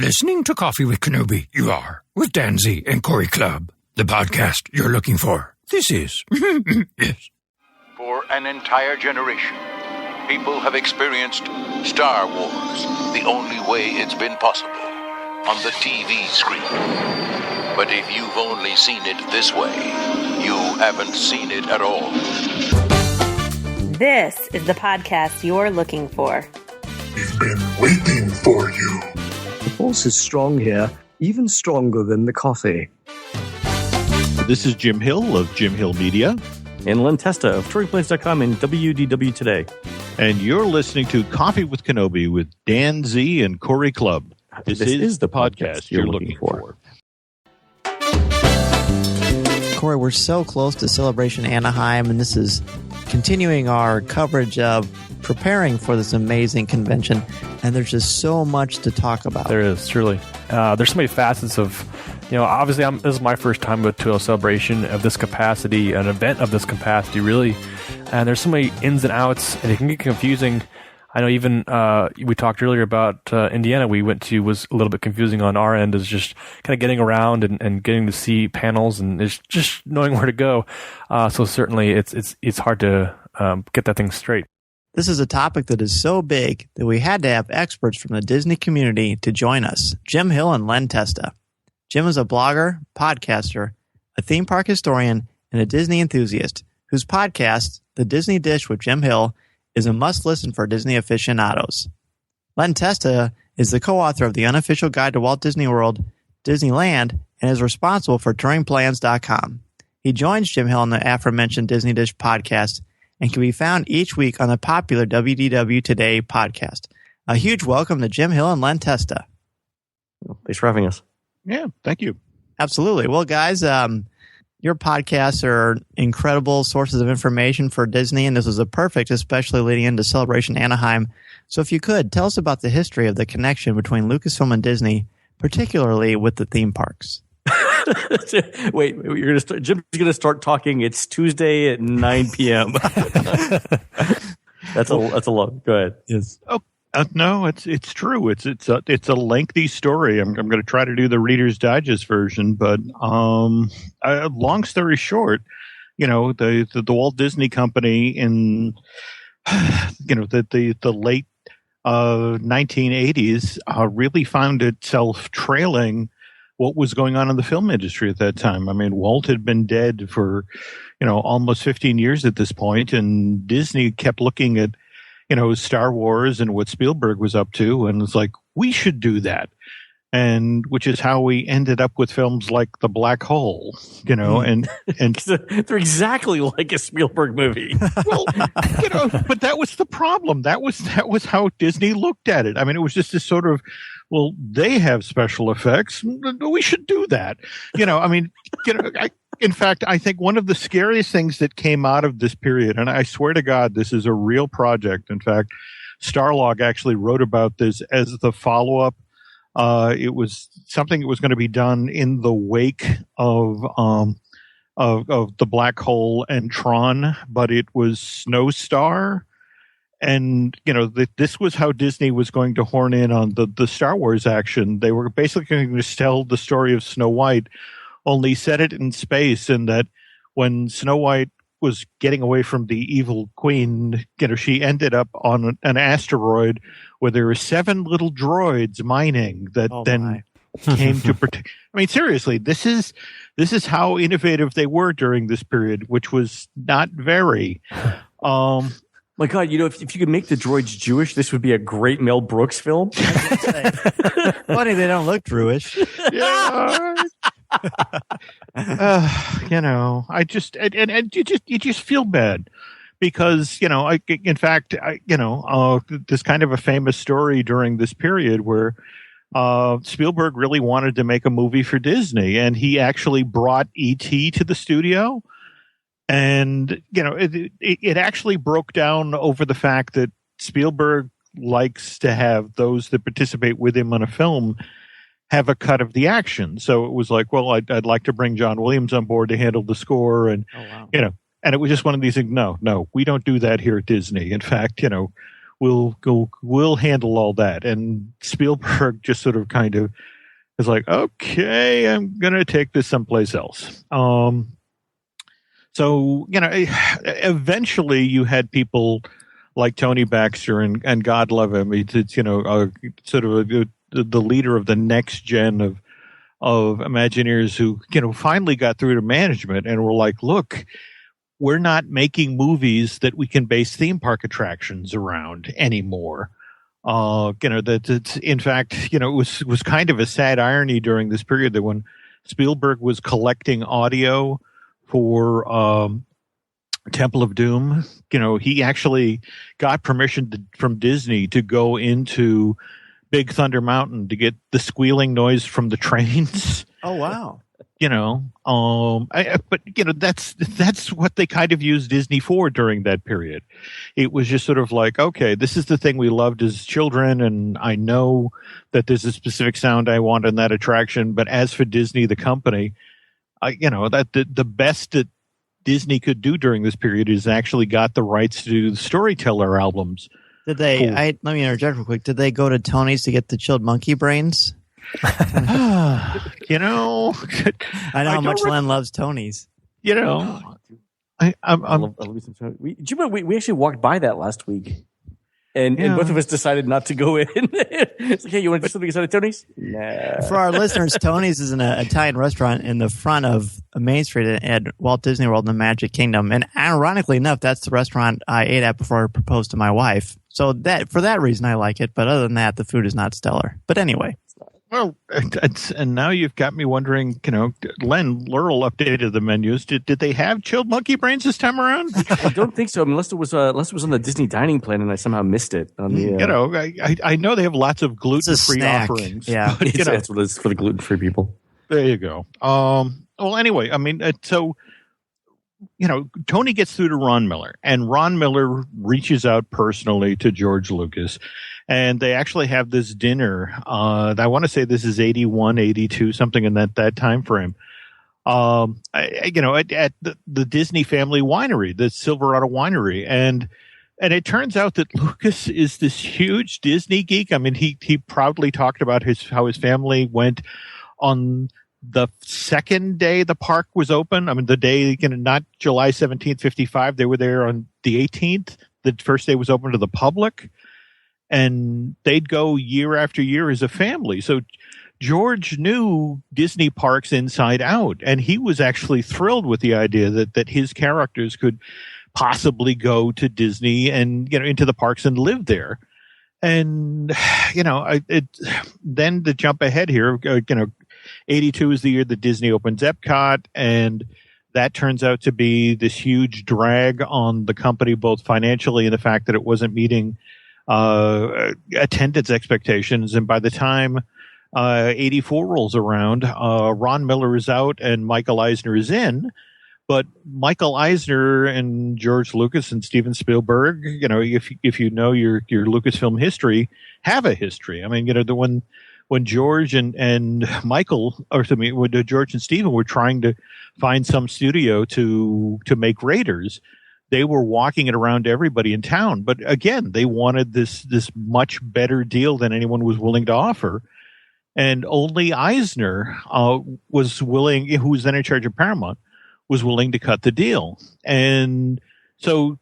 Listening to Coffee with Kenobi, you are, with Dan Z and Corey Clubb, the podcast you're looking for. This is, yes. For an entire generation, people have experienced Star Wars the only way it's been possible, on the TV screen. But if you've only seen it this way, you haven't seen it at all. This is the podcast you're looking for. We've been waiting for you. The force is strong here, even stronger than the coffee. This is Jim Hill of Jim Hill Media. And Len Testa of TouringPlanes.com and WDW Today. And you're listening to Coffee with Kenobi with Dan Z and Corey Clubb. This is the podcast you're looking for. Corey, we're so close to Celebration Anaheim, and this is continuing our coverage of preparing for this amazing convention, and there's just so much to talk about. There is, truly. There's so many facets of, obviously this is my first time to a celebration of this capacity, an event of this capacity, really, and there's so many ins and outs, and it can get confusing. I know even we talked earlier about Indiana we went to was a little bit confusing on our end, is just kind of getting around and getting to see panels and it's just knowing where to go. So certainly it's hard to get that thing straight. This is a topic that is so big that we had to have experts from the Disney community to join us, Jim Hill and Len Testa. Jim is a blogger, podcaster, a theme park historian, and a Disney enthusiast whose podcast, The Disney Dish with Jim Hill, is a must-listen for Disney aficionados. Len Testa is the co-author of the unofficial guide to Walt Disney World, Disneyland, and is responsible for TouringPlanes.com. He joins Jim Hill on the aforementioned Disney Dish podcast and can be found each week on the popular WDW Today podcast. A huge welcome to Jim Hill and Len Testa. Thanks for having us. Yeah, thank you. Absolutely. Well, guys, your podcasts are incredible sources of information for Disney, and this was a perfect, especially leading into Celebration Anaheim. So if you could, tell us about the history of the connection between Lucasfilm and Disney, particularly with the theme parks. Wait, Jim's going to start talking. It's Tuesday at 9 p.m. That's a long. Go ahead. Yes. Oh. No, it's true. It's a lengthy story. I'm going to try to do the Reader's Digest version, but long story short, the Walt Disney Company in the late 1980s really found itself trailing what was going on in the film industry at that time. I mean, Walt had been dead for almost 15 years at this point, and Disney kept looking at Star Wars and what Spielberg was up to, and it's like, we should do that. And which is how we ended up with films like The Black Hole, and they're exactly like a Spielberg movie. Well, but that was the problem. That was how Disney looked at it. I mean, it was just this sort of, well, they have special effects, we should do that. In fact, I think one of the scariest things that came out of this period, and I swear to God, this is a real project. In fact, Starlog actually wrote about this as the follow-up. It was something that was going to be done in the wake of the Black Hole and Tron, but it was Snowstar. And, this was how Disney was going to horn in on the Star Wars action. They were basically going to tell the story of Snow White, only set it in space, and that when Snow White was getting away from the evil queen, she ended up on an asteroid where there were 7 little droids mining that came to protect. I mean, seriously, this is how innovative they were during this period, which was not very. My God, if you could make the droids Jewish, this would be a great Mel Brooks film. Funny, they don't look Jewish. Yeah. I just you just feel bad because in fact there's kind of a famous story during this period where Spielberg really wanted to make a movie for Disney, and he actually brought E.T. to the studio, and it actually broke down over the fact that Spielberg likes to have those that participate with him on a film have a cut of the action. So it was like, well, I'd like to bring John Williams on board to handle the score. And, and it was just one of these things. No, we don't do that here at Disney. In fact, we'll handle all that. And Spielberg just sort of kind of is like, okay, I'm going to take this someplace else. So, eventually you had people like Tony Baxter and God love him. It's sort of the leader of the next gen of Imagineers who, finally got through to management and were like, look, we're not making movies that we can base theme park attractions around anymore. That it's, in fact, it was kind of a sad irony during this period that when Spielberg was collecting audio for Temple of Doom, he actually got permission from Disney to go into Big Thunder Mountain to get the squealing noise from the trains. Oh, wow. That's what they kind of used Disney for during that period. It was just sort of like, okay, this is the thing we loved as children, and I know that there's a specific sound I want in that attraction. But as for Disney, the company, that the best that Disney could do during this period is actually got the rights to do the storyteller albums. Did they? Let me interject real quick. Did they go to Tony's to get the chilled monkey brains? I know how much Len loves Tony's. I love me some Tony's. We actually walked by that last week, and both of us decided not to go in. It's like, hey, you want to do something inside of Tony's? Nah. For our listeners, Tony's is an Italian restaurant in the front of Main Street at Walt Disney World in the Magic Kingdom. And ironically enough, that's the restaurant I ate at before I proposed to my wife. So for that reason, I like it. But other than that, the food is not stellar. But anyway. Well, and now you've got me wondering, Len Lural updated the menus. Did they have chilled monkey brains this time around? I don't think so, unless it was on the Disney dining plan and I somehow missed it. On the, I know they have lots of gluten-free offerings. Yeah, but that's what it is for the gluten-free people. There you go. Well, anyway, I mean, so Tony gets through to Ron Miller, and Ron Miller reaches out personally to George Lucas. And they actually have this dinner. I want to say this is 81, 82, something in that time frame. At the Disney Family Winery, the Silverado Winery, and it turns out that Lucas is this huge Disney geek. I mean, he proudly talked about how his family went on the second day the park was open. I mean, the day, not July 17th, 55. They were there on the 18th. The first day was open to the public. And they'd go year after year as a family. So George knew Disney parks inside out. And he was actually thrilled with the idea that his characters could possibly go to Disney and, into the parks and live there. And, then to jump ahead here, 82 is the year that Disney opens Epcot. And that turns out to be this huge drag on the company, both financially and the fact that it wasn't meeting attendance expectations. And by the time 84 rolls around, Ron Miller is out and Michael Eisner is in. But Michael Eisner and George Lucas and Steven Spielberg, if you know your Lucasfilm history, have a history. I mean, when George and Michael, when George and Steven were trying to find some studio to make Raiders, they were walking it around to everybody in town. But again, they wanted this much better deal than anyone was willing to offer. And only Eisner was willing, who was then in charge of Paramount, was willing to cut the deal. And so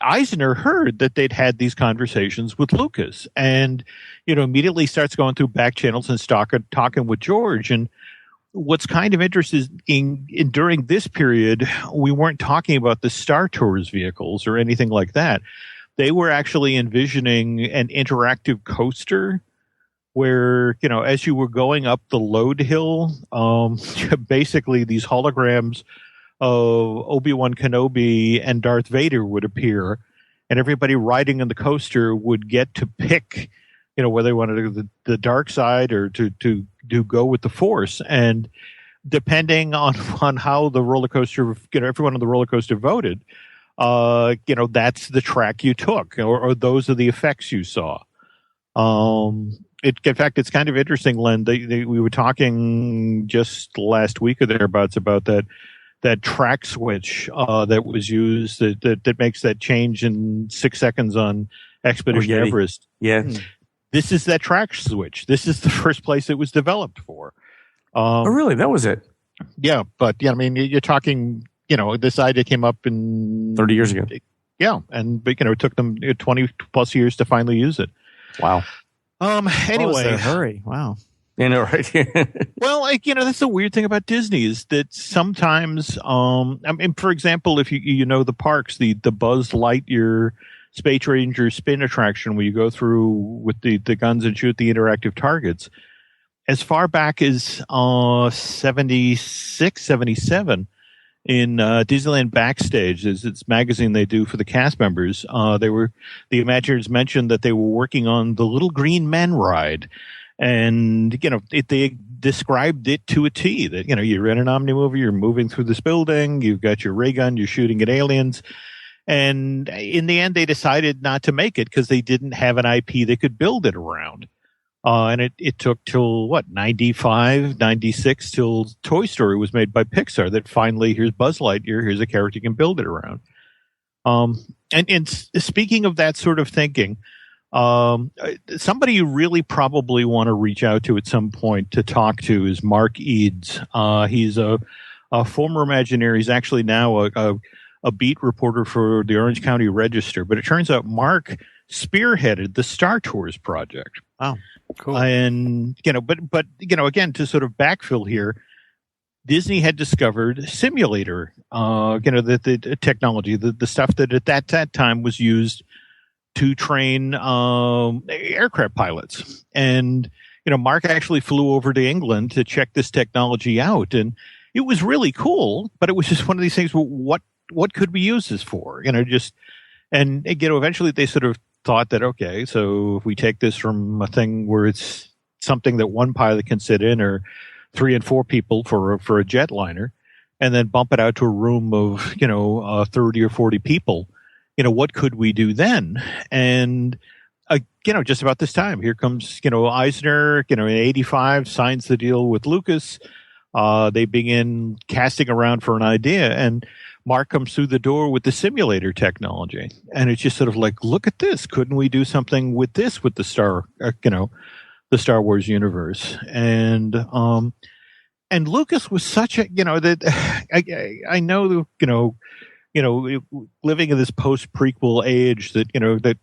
Eisner heard that they'd had these conversations with Lucas and, immediately starts going through back channels and talking with George. And what's kind of interesting during this period, we weren't talking about the Star Tours vehicles or anything like that. They were actually envisioning an interactive coaster where, as you were going up the load hill, basically these holograms of Obi-Wan Kenobi and Darth Vader would appear, and everybody riding on the coaster would get to pick, whether they wanted to do the dark side or to go with the Force. And depending on how the roller coaster, everyone on the roller coaster voted, that's the track you took, or those are the effects you saw. In fact, it's kind of interesting, Len. We were talking just last week or thereabouts about that track switch that was used that makes that change in 6 seconds on Expedition Everest. Yeah. This is that track switch. This is the first place it was developed for. Oh, really? That was it? Yeah, but I mean, you're talking, this idea came up in 30 years ago. Yeah, and it took them 20 plus years to finally use it. Wow. Anyway, in a hurry. Wow. I know, right? Well, that's the weird thing about Disney is that sometimes, for example, if you know the parks, the Buzz Lightyear Space Ranger spin attraction where you go through with the guns and shoot the interactive targets, as far back as 76, 77, in Disneyland Backstage, as it's magazine they do for the cast members, the Imagineers mentioned that they were working on the Little Green Men ride. And, they described it to a T that, you're in an Omni-movie, you're moving through this building, you've got your ray gun, you're shooting at aliens. And in the end, they decided not to make it because they didn't have an IP they could build it around. And it took till 95, 96 till Toy Story was made by Pixar that finally, here's Buzz Lightyear, here's a character you can build it around. And speaking of that sort of thinking, somebody you really probably want to reach out to at some point to talk to is Mark Eads. He's a former Imagineer. He's actually now a beat reporter for the Orange County Register. But it turns out Mark spearheaded the Star Tours project. Wow, cool. And but again, to sort of backfill here, Disney had discovered simulator. The technology, the stuff that at that time was used to train aircraft pilots. And, Mark actually flew over to England to check this technology out. And it was really cool, but it was just one of these things, what could we use this for? Eventually they sort of thought that, okay, so if we take this from a thing where it's something that one pilot can sit in or 3 and 4 people for a jetliner, and then bump it out to a room of, 30 or 40 people, what could we do then? And, just about this time, here comes, Eisner, in 85, signs the deal with Lucas. They begin casting around for an idea, and Mark comes through the door with the simulator technology. And it's just sort of like, look at this. Couldn't we do something with this, with the Star Wars universe? And Lucas was such a, that I know, living in this post-prequel age that, that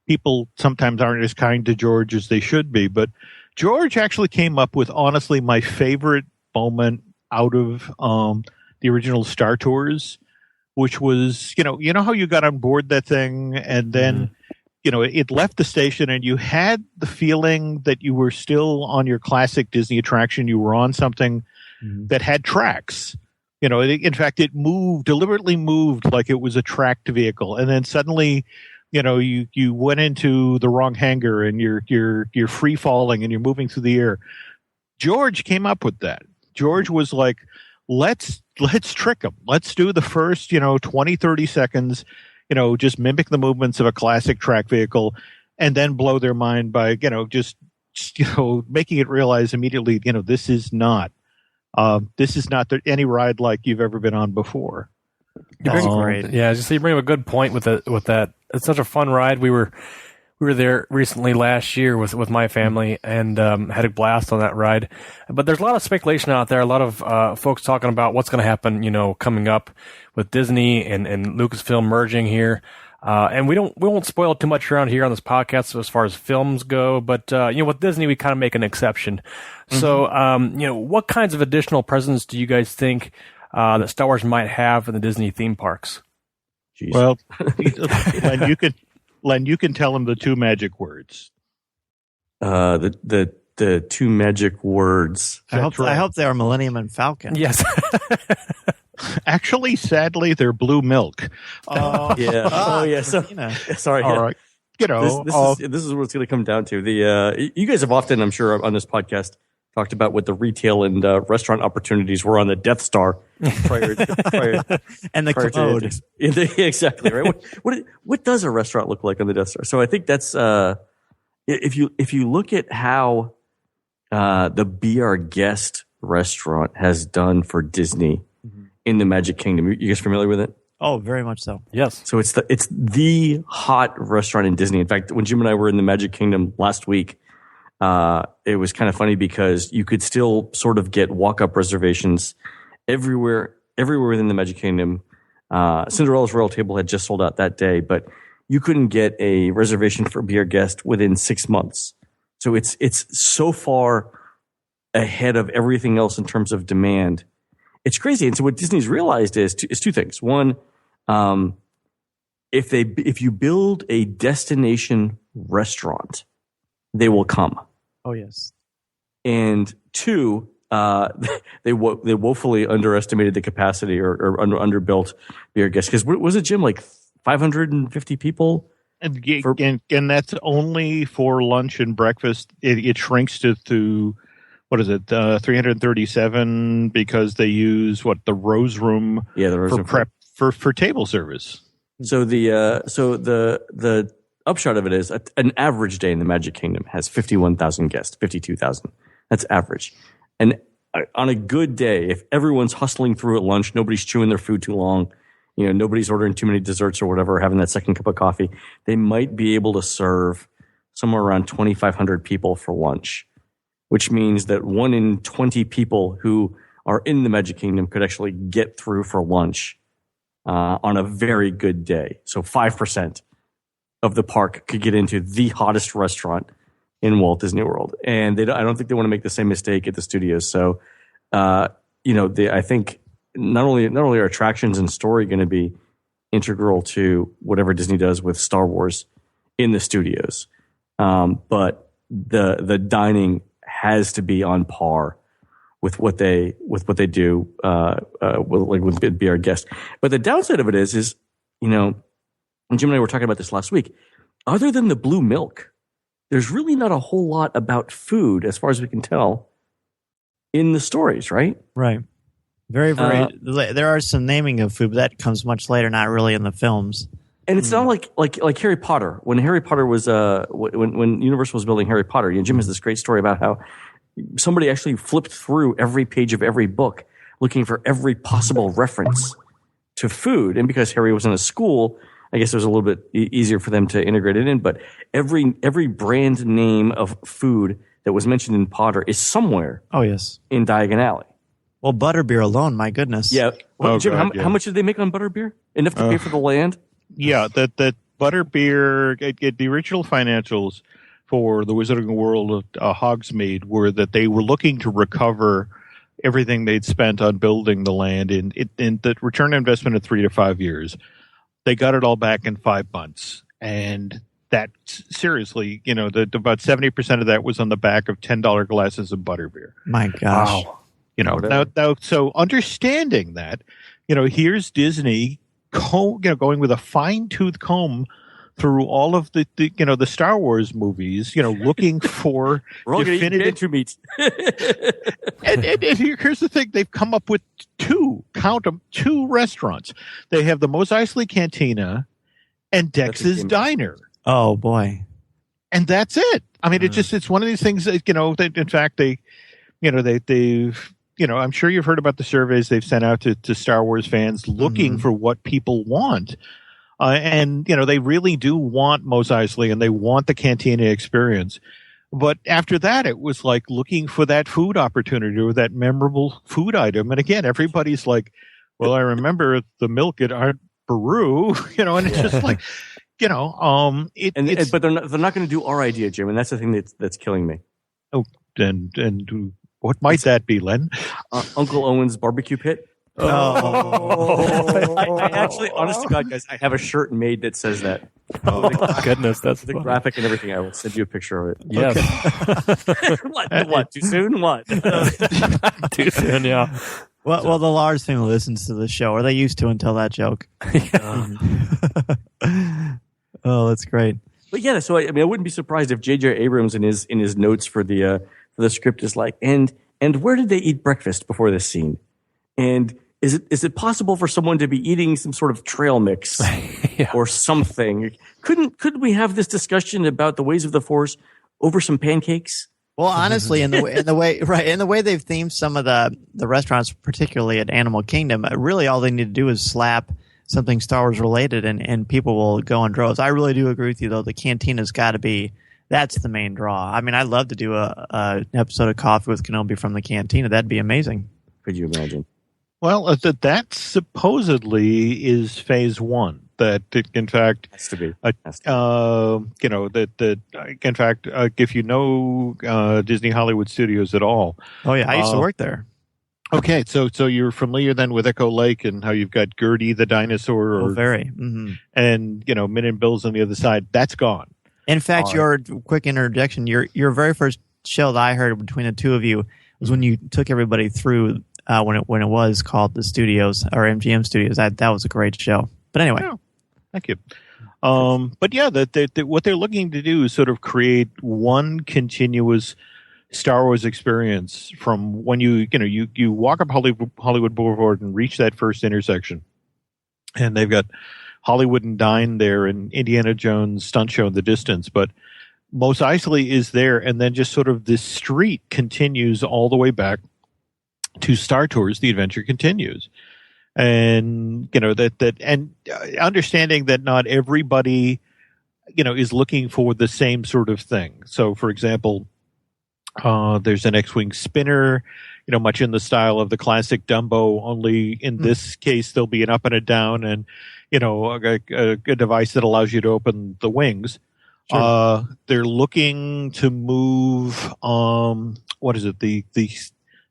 people sometimes aren't as kind to George as they should be. But George actually came up with, honestly, my favorite moment out of the original Star Tours, which was, how you got on board that thing and then, it left the station and you had the feeling that you were still on your classic Disney attraction. You were on something that had tracks. In fact, it deliberately moved like it was a tracked vehicle. And then suddenly, you went into the wrong hangar and you're free falling and you're moving through the air. George came up with that. George was like, let's trick them. Let's do the first, 20, 30 seconds, just mimic the movements of a classic track vehicle and then blow their mind by, just making it realize immediately, this is not any ride like you've ever been on before. Great. Yeah, just you bring up a good point with that. It's such a fun ride. We were there recently last year with my family and had a blast on that ride. But there's a lot of speculation out there. A lot of folks talking about what's going to happen, coming up with Disney and Lucasfilm merging here. And we won't spoil too much around here on this podcast as far as films go. But with Disney, we kind of make an exception. Mm-hmm. So what kinds of additional presents do you guys think that Star Wars might have in the Disney theme parks? Jeez. Well, Len, you can tell them the 2 magic words. The 2 magic words. I hope they are Millennium and Falcon. Yes. Actually, sadly, they're blue milk. Yeah. Oh, yeah. So, sorry. All right. This is what it's going to come down to. You guys have often, I'm sure, on this podcast, talked about what the retail and restaurant opportunities were on the Death Star prior and the commode. Exactly right. What does a restaurant look like on the Death Star? So I think that's if you look at how the Be Our Guest restaurant has done for Disney in the Magic Kingdom. You guys familiar with it? Oh, very much so. Yes. So it's the hot restaurant in Disney. In fact, when Jim and I were in the Magic Kingdom last week, it was kind of funny because you could still sort of get walk-up reservations everywhere within the Magic Kingdom. Cinderella's Royal Table had just sold out that day, but you couldn't get a reservation for Be Our Guest within 6 months. So it's so far ahead of everything else in terms of demand. It's crazy. And so what Disney's realized is two things. One, if you build a destination restaurant, they will come. Oh, yes. And two, they woefully underestimated the capacity or underbuilt Be Our Guest. Because was it, Jim, like 550 people? And that's only for lunch and breakfast. It shrinks to what is it, 337 because they use the Rose Room for prep for table service. So the upshot of it is an average day in the Magic Kingdom has 51,000 guests, 52,000. That's average. And on a good day, if everyone's hustling through at lunch, nobody's chewing their food too long, nobody's ordering too many desserts or whatever, having that second cup of coffee, they might be able to serve somewhere around 2,500 people for lunch, which means that 1 in 20 people who are in the Magic Kingdom could actually get through for lunch on a very good day. So 5% of the park could get into the hottest restaurant in Walt Disney World. And I don't think they want to make the same mistake at the studios. So, I think not only are attractions and story going to be integral to whatever Disney does with Star Wars in the studios, but the dining has to be on par with what they do with Be Our Guest. But the downside of it is and Jim and I were talking about this last week. Other than the blue milk, there's really not a whole lot about food, as far as we can tell, in the stories, right? Right. Very, very. There are some naming of food, but that comes much later, not really in the films. And it's not like Harry Potter. When Harry Potter was when Universal was building Harry Potter, Jim has this great story about how somebody actually flipped through every page of every book looking for every possible reference to food. And because Harry was in a school, I guess it was a little bit easier for them to integrate it in. But every brand name of food that was mentioned in Potter is somewhere. Oh, yes. In Diagon Alley. Well, butterbeer alone, my goodness. Yeah. Well, Jim, how much did they make on butterbeer? Enough to pay for the land? Yeah, that butterbeer, the original financials for the Wizarding World of Hogsmeade were that they were looking to recover everything they'd spent on building the land in the return on investment of 3 to 5 years. They got it all back in 5 months. And that, seriously, about 70% of that was on the back of $10 glasses of butterbeer. My gosh. Wow. Now, so understanding that, here's Disney, going with a fine-tooth comb through all of the Star Wars movies, looking for definitive meat. and here's the thing: they've come up with two restaurants. They have the Mos Eisley Cantina and Dex's Diner. Oh boy! And that's it. I mean, it's one of these things that that in fact they've. I'm sure you've heard about the surveys they've sent out to Star Wars fans looking for what people want. And they really do want Mos Eisley and they want the Cantina experience. But after that, it was like looking for that food opportunity or that memorable food item. And again, everybody's like, well, I remember the milk at Art Baru, and it's just like, but they're not going to do our idea, Jim. And that's the thing that's killing me. Oh, and what might that be, Len? Uncle Owen's barbecue pit. Oh, I actually, honest to God, guys, I have a shirt made that says that. Oh, goodness, that's the graphic and everything. I will send you a picture of it. Yes. Okay. What? Too soon? What? Too soon? Yeah. Well, the large family listens to the show, or they used to until that joke. Oh, that's great. But yeah, so I wouldn't be surprised if J.J. Abrams in his notes for the script is like, and where did they eat breakfast before this scene? And is it possible for someone to be eating some sort of trail mix or something? Couldn't we have this discussion about the ways of the Force over some pancakes? Well, honestly, in the way they've themed some of the restaurants, particularly at Animal Kingdom, really all they need to do is slap something Star Wars related, and people will go in droves. I really do agree with you, though. The Cantina's got to be, that's the main draw. I mean, I'd love to do an episode of Coffee with Kenobi from the Cantina. That'd be amazing. Could you imagine? Well, that supposedly is phase one. That it, in fact, has to be. In fact, if you know Disney Hollywood Studios at all. Oh yeah, I used to work there. Okay, so you're familiar then with Echo Lake and how you've got Gertie the dinosaur, very, and Min and Bill's on the other side. That's gone. In fact, your quick interjection, your very first show that I heard between the two of you was when you took everybody through when it was called the Studios or MGM Studios. That was a great show. But anyway, thank you. But yeah, what they're looking to do is sort of create one continuous Star Wars experience from when you walk up Hollywood Boulevard and reach that first intersection, and they've got Hollywood and Dine there and Indiana Jones stunt show in the distance, but Mos Eisley is there, and then just sort of this street continues all the way back to Star Tours. The adventure continues, and understanding that not everybody is looking for the same sort of thing. So, for example, there's an X-wing spinner, much in the style of the classic Dumbo, only in this case there'll be an up and a down, and a device that allows you to open the wings. Sure. They're looking to move what is it, the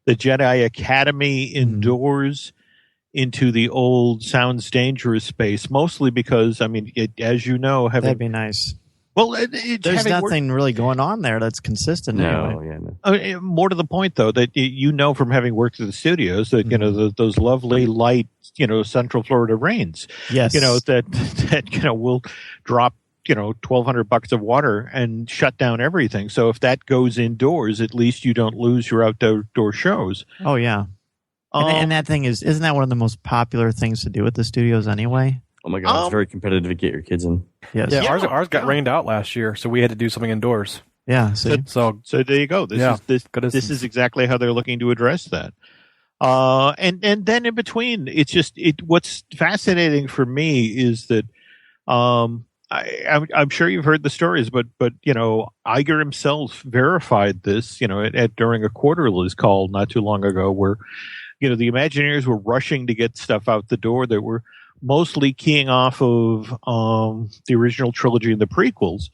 Jedi Academy indoors into the old Sounds Dangerous space, mostly because, as you know, that'd be nice. Well, there's nothing really going on there that's consistent. Anyway. More to the point, though, that from having worked at the studios that those lovely light Central Florida rains. Yes. That will drop $1,200 of water and shut down everything. So if that goes indoors, at least you don't lose your outdoor shows. Oh yeah. And that thing isn't that one of the most popular things to do at the studios anyway? Oh my God, it's very competitive to get your kids in. Yes. Yeah, ours got rained out last year, so we had to do something indoors. Yeah. So there you go. This is exactly how they're looking to address that. And then in between, it's just what's fascinating for me is that I'm sure you've heard the stories, but Iger himself verified this during a Quarterlies call not too long ago, where the Imagineers were rushing to get stuff out the door that were mostly keying off of the original trilogy and the prequels.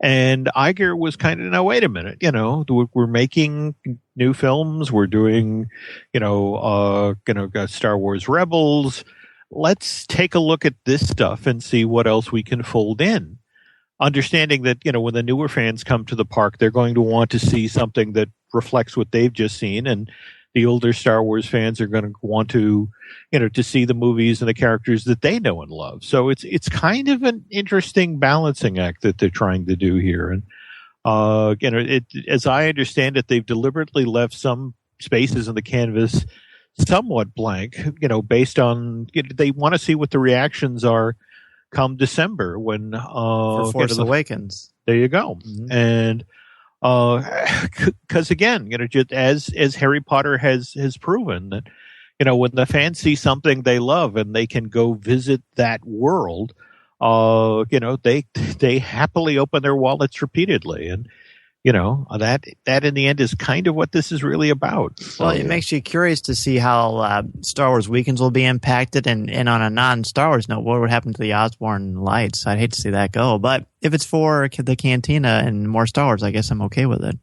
And Iger was kind of, now wait a minute, we're making new films, we're doing, Star Wars Rebels. Let's take a look at this stuff and see what else we can fold in. Understanding that, when the newer fans come to the park, they're going to want to see something that reflects what they've just seen. And the older Star Wars fans are going to want to, to see the movies and the characters that they know and love. So it's kind of an interesting balancing act that they're trying to do here. And, as I understand it, they've deliberately left some spaces in the canvas somewhat blank, based on, they want to see what the reactions are come December when, for Force Awakens. There you go. Mm-hmm. And, cause again, just as Harry Potter has proven that, when the fans see something they love and they can go visit that world, they happily open their wallets repeatedly. And, that in the end is kind of what this is really about. Well, it makes you curious to see how Star Wars weekends will be impacted. And on a non-Star Wars note, what would happen to the Osborne lights? I'd hate to see that go. But if it's for the Cantina and more Star Wars, I guess I'm okay with it.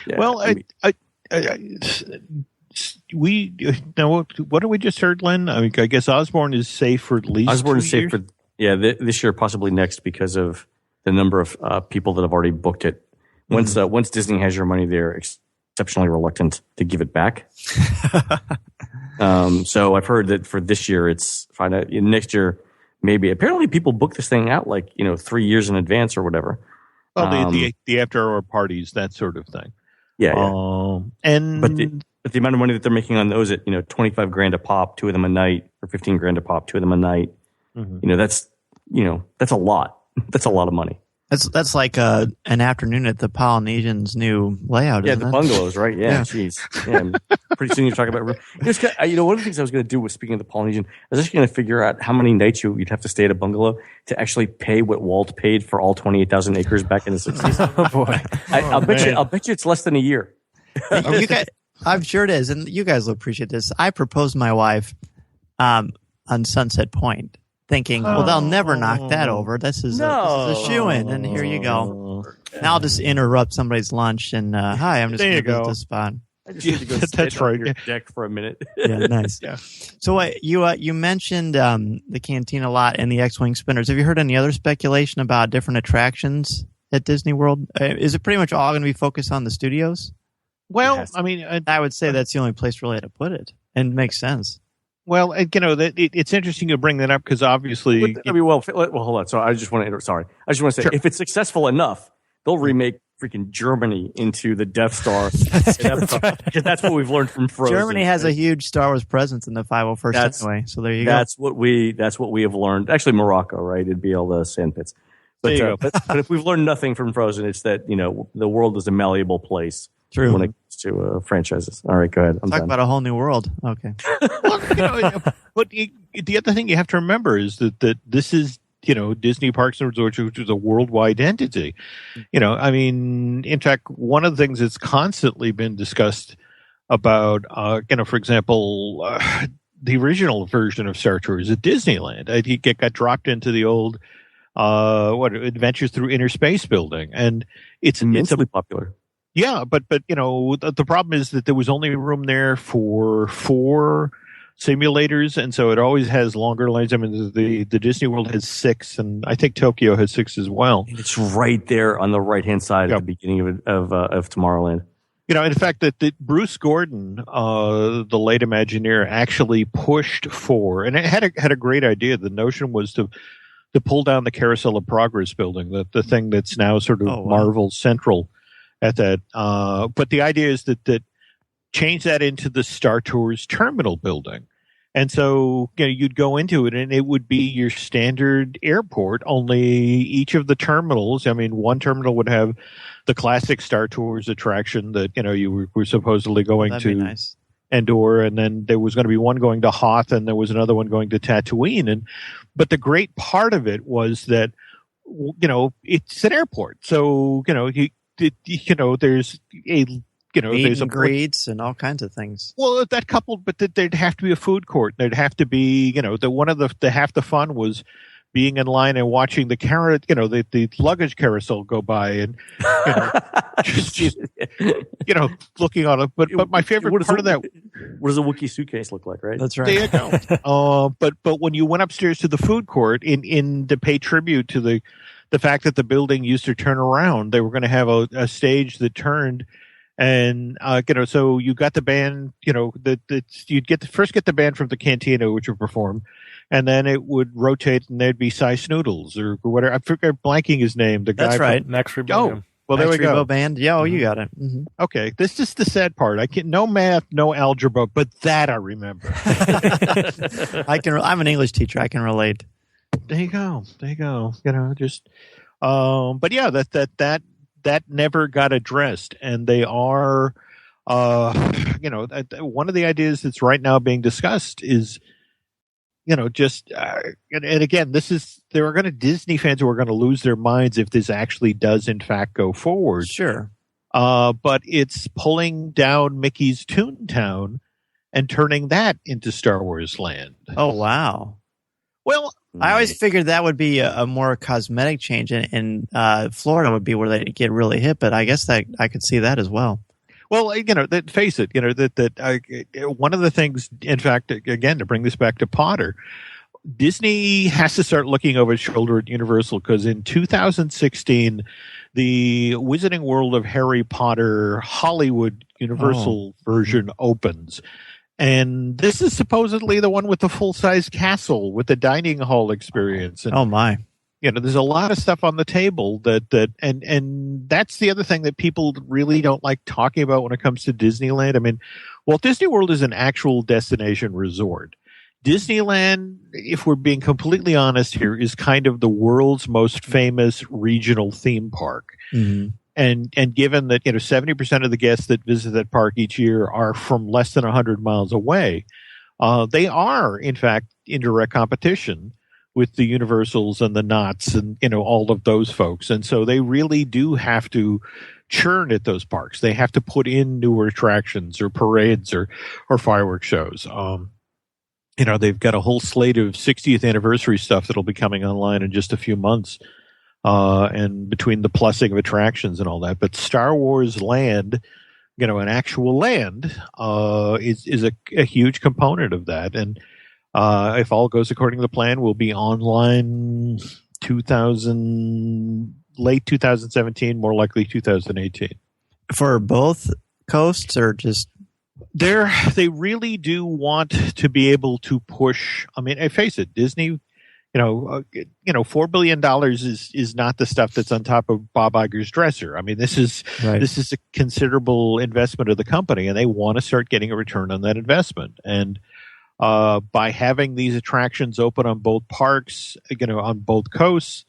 Yeah, well, what have we just heard, Len? I guess Osborne is safe for at least Osborne 2 is safe years? for this year, possibly next, because of the number of people that have already booked it. Once Disney has your money, they're exceptionally reluctant to give it back. So I've heard that for this year, it's fine. Next year, maybe. Apparently, people book this thing out 3 years in advance or whatever. Well, the after-hour parties, that sort of thing. Yeah. But the amount of money that they're making on those at $25,000 a pop, 2 of them a night, or $15,000 a pop, 2 of them a night. Mm-hmm. That's a lot. That's a lot of money. That's like an afternoon at the Polynesians' new layout. Yeah, isn't the it? bungalows, right? Yeah, jeez. Yeah, pretty soon you're talking about. One of the things I was going to do was, speaking of the Polynesian, I was actually going to figure out how many nights you'd have to stay at a bungalow to actually pay what Walt paid for all 28,000 acres back in the 60s. Oh boy! I'll bet you it's less than a year. I'm sure it is, and you guys will appreciate this. I proposed to my wife on Sunset Point, thinking, well, they'll never knock that over. This is a shoo-in, and here you go. Now I'll just interrupt somebody's lunch, and hi, I'm just going to visit this spot. I just need to go sit on your deck for a minute. Yeah, nice. Yeah. So you mentioned the canteen a lot and the X-Wing spinners. Have you heard any other speculation about different attractions at Disney World? Is it pretty much all going to be focused on the studios? Well, I mean, I would say that's the only place really to put it, and it makes sense. Well, it's interesting you bring that up because obviously, hold on. So I just want to say, if it's successful enough, they'll remake freaking Germany into the Death Star. Because that's what we've learned from Frozen. Germany has a huge Star Wars presence in the 501st anyway. So there you go. That's what we have learned. Actually, Morocco, right? It'd be all the sand pits. But if we've learned nothing from Frozen, it's that the world is a malleable place. True. When it comes to franchises. All right, go ahead. Talk about a whole new world. Okay. But the other thing you have to remember is that this is, Disney Parks and Resorts, which is a worldwide entity. I mean, in fact, one of the things that's constantly been discussed about, for example, the original version of Star Tours at Disneyland, it got dropped into the old, Adventures Through Inner Space building, and it's immensely popular. Yeah, but the problem is that there was only room there for 4 simulators, and so it always has longer lines. I mean, the Disney World has 6, and I think Tokyo has 6 as well. And it's right there on the right-hand side at the beginning of Tomorrowland. In fact, that Bruce Gordon, the late Imagineer, actually pushed for, and it had a great idea. The notion was to pull down the Carousel of Progress building, the thing that's now sort of Marvel Central. At that, but the idea is that change that into the Star Tours terminal building, and so you'd go into it, and it would be your standard airport. Only each of the terminals, I mean, one terminal would have the classic Star Tours attraction that you were supposedly going to nice. Endor, and then there was going to be one going to Hoth, and there was another one going to Tatooine. But the great part of it was that it's an airport, so there's a there's greets and all kinds of things. Well, that coupled, but there'd have to be a food court. There'd have to be the half the fun was being in line and watching the luggage carousel go by, and just looking on it. But my favorite part of that. What does a Wookiee suitcase look like? Right. That's right. There you go. But when you went upstairs to the food court in to pay tribute to the fact that the building used to turn around, they were going to have a stage that turned, and so you got the band, you'd get the band from the Cantina, which would perform, and then it would rotate, and there'd be Cy Snoodles or whatever. I forget, blanking his name. The guy. That's right. Next Rebo. Oh, well, there we go. Band. Yeah, you got it. Mm-hmm. Okay, this is the sad part. No math, no algebra, but that I remember. I'm an English teacher. I can relate. There you go. But yeah, that never got addressed, and they are, one of the ideas that's right now being discussed is, and again, there are Disney fans who are going to lose their minds if this actually does in fact go forward. Sure. But it's pulling down Mickey's Toontown and turning that into Star Wars Land. Oh, wow. Well, I always figured that would be a more cosmetic change, and Florida would be where they get really hit. But I guess that I could see that as well. Well, face it, one of the things, in fact, again, to bring this back to Potter, Disney has to start looking over its shoulder at Universal, because in 2016, the Wizarding World of Harry Potter Hollywood Universal version opens. And this is supposedly the one with the full-size castle with the dining hall experience. And, oh my! There's a lot of stuff on the table and that's the other thing that people really don't like talking about when it comes to Disneyland. I mean, Walt Disney World is an actual destination resort. Disneyland, if we're being completely honest here, is kind of the world's most famous regional theme park. Mm-hmm. And given that 70% of the guests that visit that park each year are from less than 100 miles away, they are in fact in direct competition with the Universals and the Knott's and all of those folks. And so they really do have to churn at those parks. They have to put in newer attractions or parades or fireworks shows. They've got a whole slate of 60th anniversary stuff that'll be coming online in just a few months. And between the plussing of attractions and all that, but Star Wars Land, an actual land, is a huge component of that. And if all goes according to the plan, we'll be online late 2017, more likely 2018. For both coasts, or just they really do want to be able to push. I mean, face it, Disney. $4 billion is not the stuff that's on top of Bob Iger's dresser. I mean, this is a considerable investment of the company, and they want to start getting a return on that investment. And by having these attractions open on both parks, on both coasts,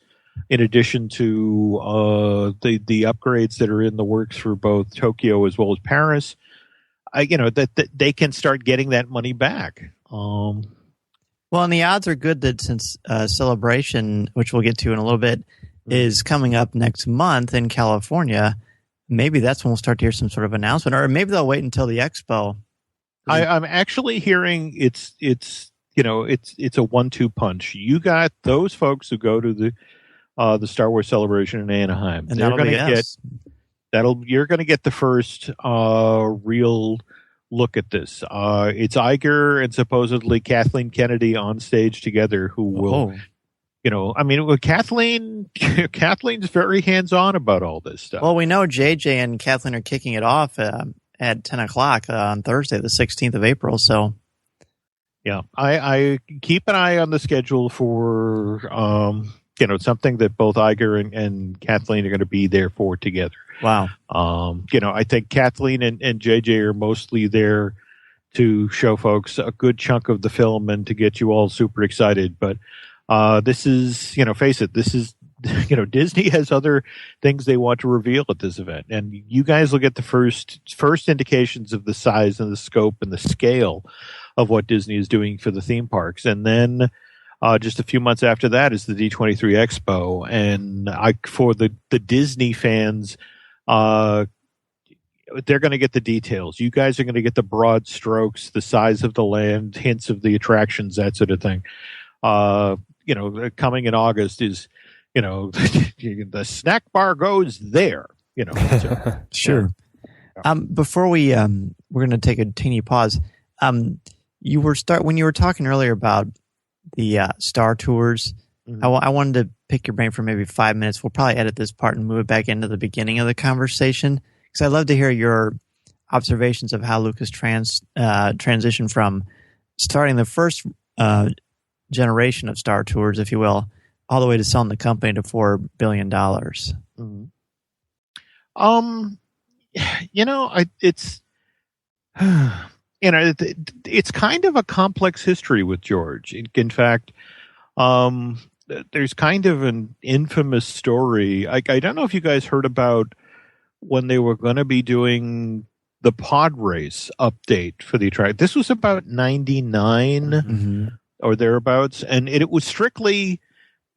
in addition to the upgrades that are in the works for both Tokyo as well as Paris, that they can start getting that money back. Well, and the odds are good that since Celebration, which we'll get to in a little bit, is coming up next month in California, maybe that's when we'll start to hear some sort of announcement, or maybe they'll wait until the expo. I'm actually hearing it's a 1-2 punch. You got those folks who go to the Star Wars Celebration in Anaheim, and they're going to you're going to get the first real look at this. It's Iger and supposedly Kathleen Kennedy on stage together who will, Kathleen's very hands-on about all this stuff. Well, we know JJ and Kathleen are kicking it off at 10 o'clock on Thursday, the 16th of April. So, yeah, I keep an eye on the schedule for, something that both Iger and Kathleen are going to be there for together. Wow. I think Kathleen and JJ are mostly there to show folks a good chunk of the film and to get you all super excited. But this is, face it, this is, Disney has other things they want to reveal at this event. And you guys will get the first indications of the size and the scope and the scale of what Disney is doing for the theme parks. And then just a few months after that is the D23 Expo. And for the Disney fans, they're going to get the details. You guys are going to get the broad strokes, the size of the land, hints of the attractions, that sort of thing. Coming in August is, the snack bar goes there. So, sure. Yeah. Before we're going to take a teeny pause. When you were talking earlier about the Star Tours. Mm-hmm. I wanted to pick your brain for maybe 5 minutes. We'll probably edit this part and move it back into the beginning of the conversation, because I'd love to hear your observations of how Lucas transitioned from starting the first generation of Star Tours, if you will, all the way to selling the company to $4 billion. Mm-hmm. It's kind of a complex history with George. In fact, there's kind of an infamous story. I don't know if you guys heard about when they were going to be doing the pod race update for the attraction. This was about 99 or thereabouts, and it was strictly,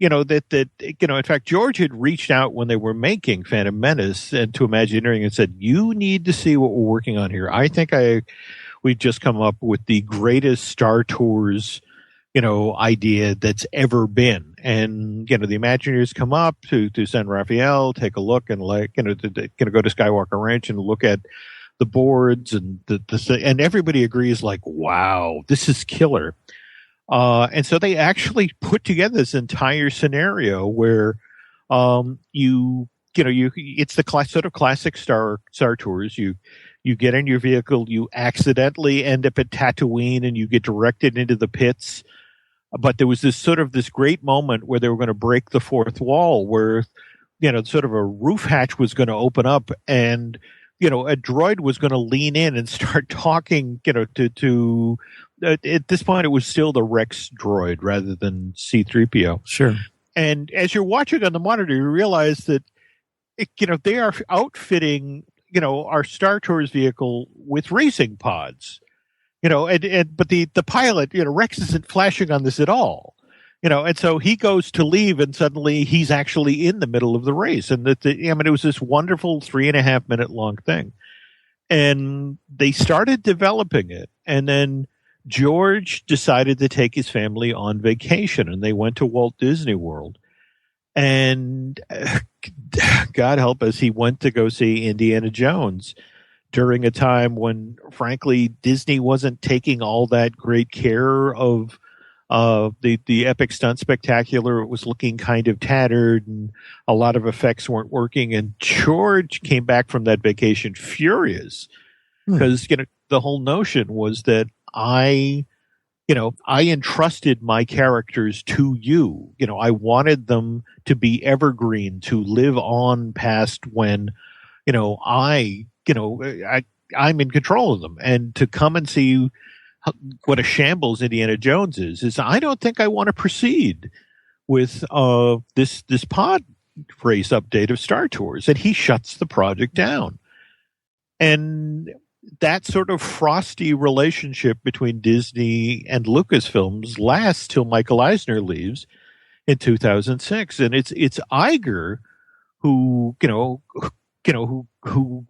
in fact, George had reached out when they were making Phantom Menace and to Imagineering and said, "You need to see what we're working on here. I think we've just come up with the greatest Star Tours, idea that's ever been." And, the Imagineers come up to San Rafael, take a look and go to Skywalker Ranch and look at the boards and and everybody agrees wow, this is killer. And so they actually put together this entire scenario where, it's the sort of classic Star Tours. You get in your vehicle, you accidentally end up at Tatooine and you get directed into the pits. But there was this great moment where they were going to break the fourth wall where, sort of a roof hatch was going to open up and, a droid was going to lean in and start talking, to at this point, it was still the Rex droid rather than C-3PO. Sure. And as you're watching on the monitor, you realize that, they are outfitting, our Star Tours vehicle with racing pods. But the pilot, Rex isn't flashing on this at all. And so he goes to leave, and suddenly he's actually in the middle of the race. And it was this wonderful 3.5 minute long thing. And they started developing it. And then George decided to take his family on vacation, and they went to Walt Disney World. And God help us, he went to go see Indiana Jones during a time when, frankly, Disney wasn't taking all that great care of the Epic Stunt Spectacular. It was looking kind of tattered, and a lot of effects weren't working. And George came back from that vacation furious because, the whole notion was that I entrusted my characters to you. I wanted them to be evergreen, to live on past when, I'm in control of them. And to come and see what a shambles Indiana Jones is I don't think I want to proceed with this pod race update of Star Tours. And he shuts the project down. And that sort of frosty relationship between Disney and Lucasfilms lasts till Michael Eisner leaves in 2006. And it's Iger who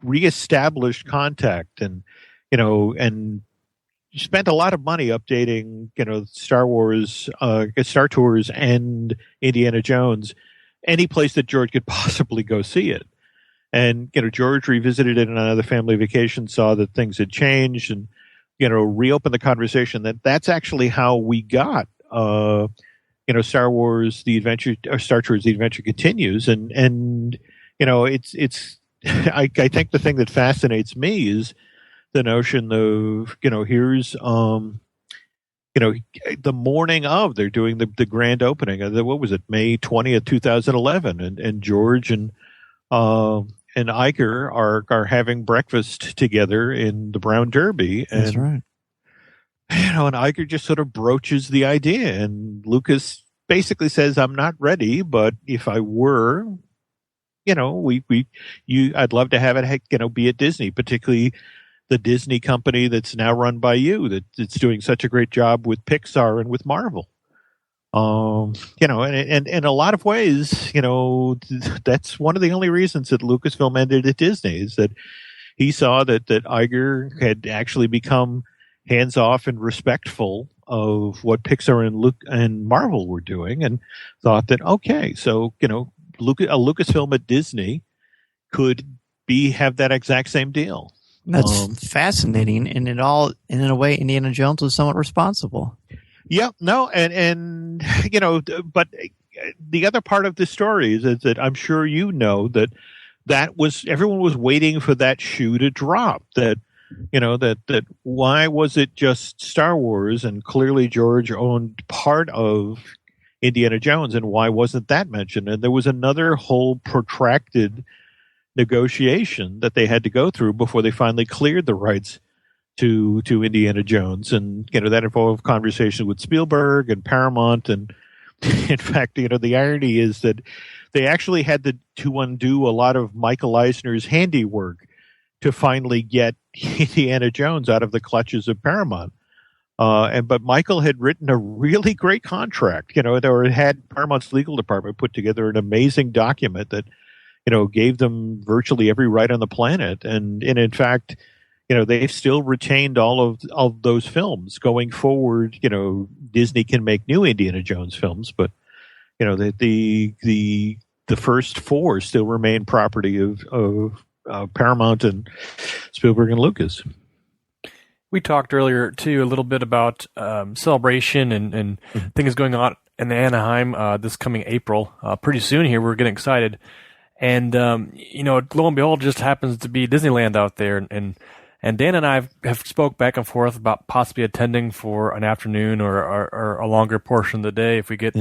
reestablished contact and spent a lot of money updating, Star Tours and Indiana Jones, any place that George could possibly go see it. And, George revisited it on another family vacation, saw that things had changed, and, reopened the conversation that's actually how we got, Star Tours, The Adventure Continues. And it's I think the thing that fascinates me is the notion of, here's, the morning of, they're doing the grand opening. What was it, May 20th, 2011, and George and Iger are having breakfast together in the Brown Derby. And, that's right. And Iger just sort of broaches the idea, and Lucas basically says, I'm not ready, but if I were, I'd love to have it, be at Disney, particularly the Disney company that's now run by you, that's doing such a great job with Pixar and with Marvel. And in a lot of ways, that's one of the only reasons that Lucasfilm ended at Disney, is that he saw that Iger had actually become hands-off and respectful of what Pixar and Marvel were doing, and thought that, okay, so, a Lucasfilm at Disney could have that exact same deal. That's fascinating, and in a way, Indiana Jones was somewhat responsible. Yeah, no, and but the other part of the story is that I'm sure that was everyone was waiting for that shoe to drop. That that why was it just Star Wars, and clearly George owned part of Indiana Jones, and why wasn't that mentioned? And there was another whole protracted negotiation that they had to go through before they finally cleared the rights to Indiana Jones. And that involved conversations with Spielberg and Paramount. And in fact, the irony is that they actually had to undo a lot of Michael Eisner's handiwork to finally get Indiana Jones out of the clutches of Paramount. But Michael had written a really great contract, or had Paramount's legal department put together an amazing document that, gave them virtually every right on the planet. And in fact, they've still retained all of those films going forward. Disney can make new Indiana Jones films, but, the first four still remain property of Paramount and Spielberg and Lucas. We talked earlier, too, a little bit about Celebration and things going on in Anaheim this coming April. Pretty soon here, we're getting excited. And, lo and behold, it just happens to be Disneyland out there. And Dan and I have spoke back and forth about possibly attending for an afternoon or a longer portion of the day if we get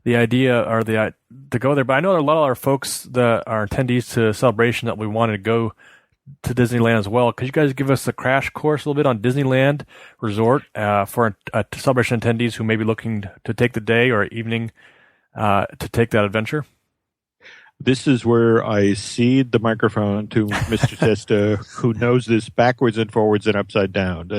the idea or to go there. But I know there are a lot of our folks that are attendees to Celebration that we wanted to go to Disneyland as well. Could you guys give us a crash course a little bit on Disneyland Resort for Celebration attendees who may be looking to take the day or evening to take that adventure? This is where I cede the microphone to Mr. Testa, who knows this backwards and forwards and upside down.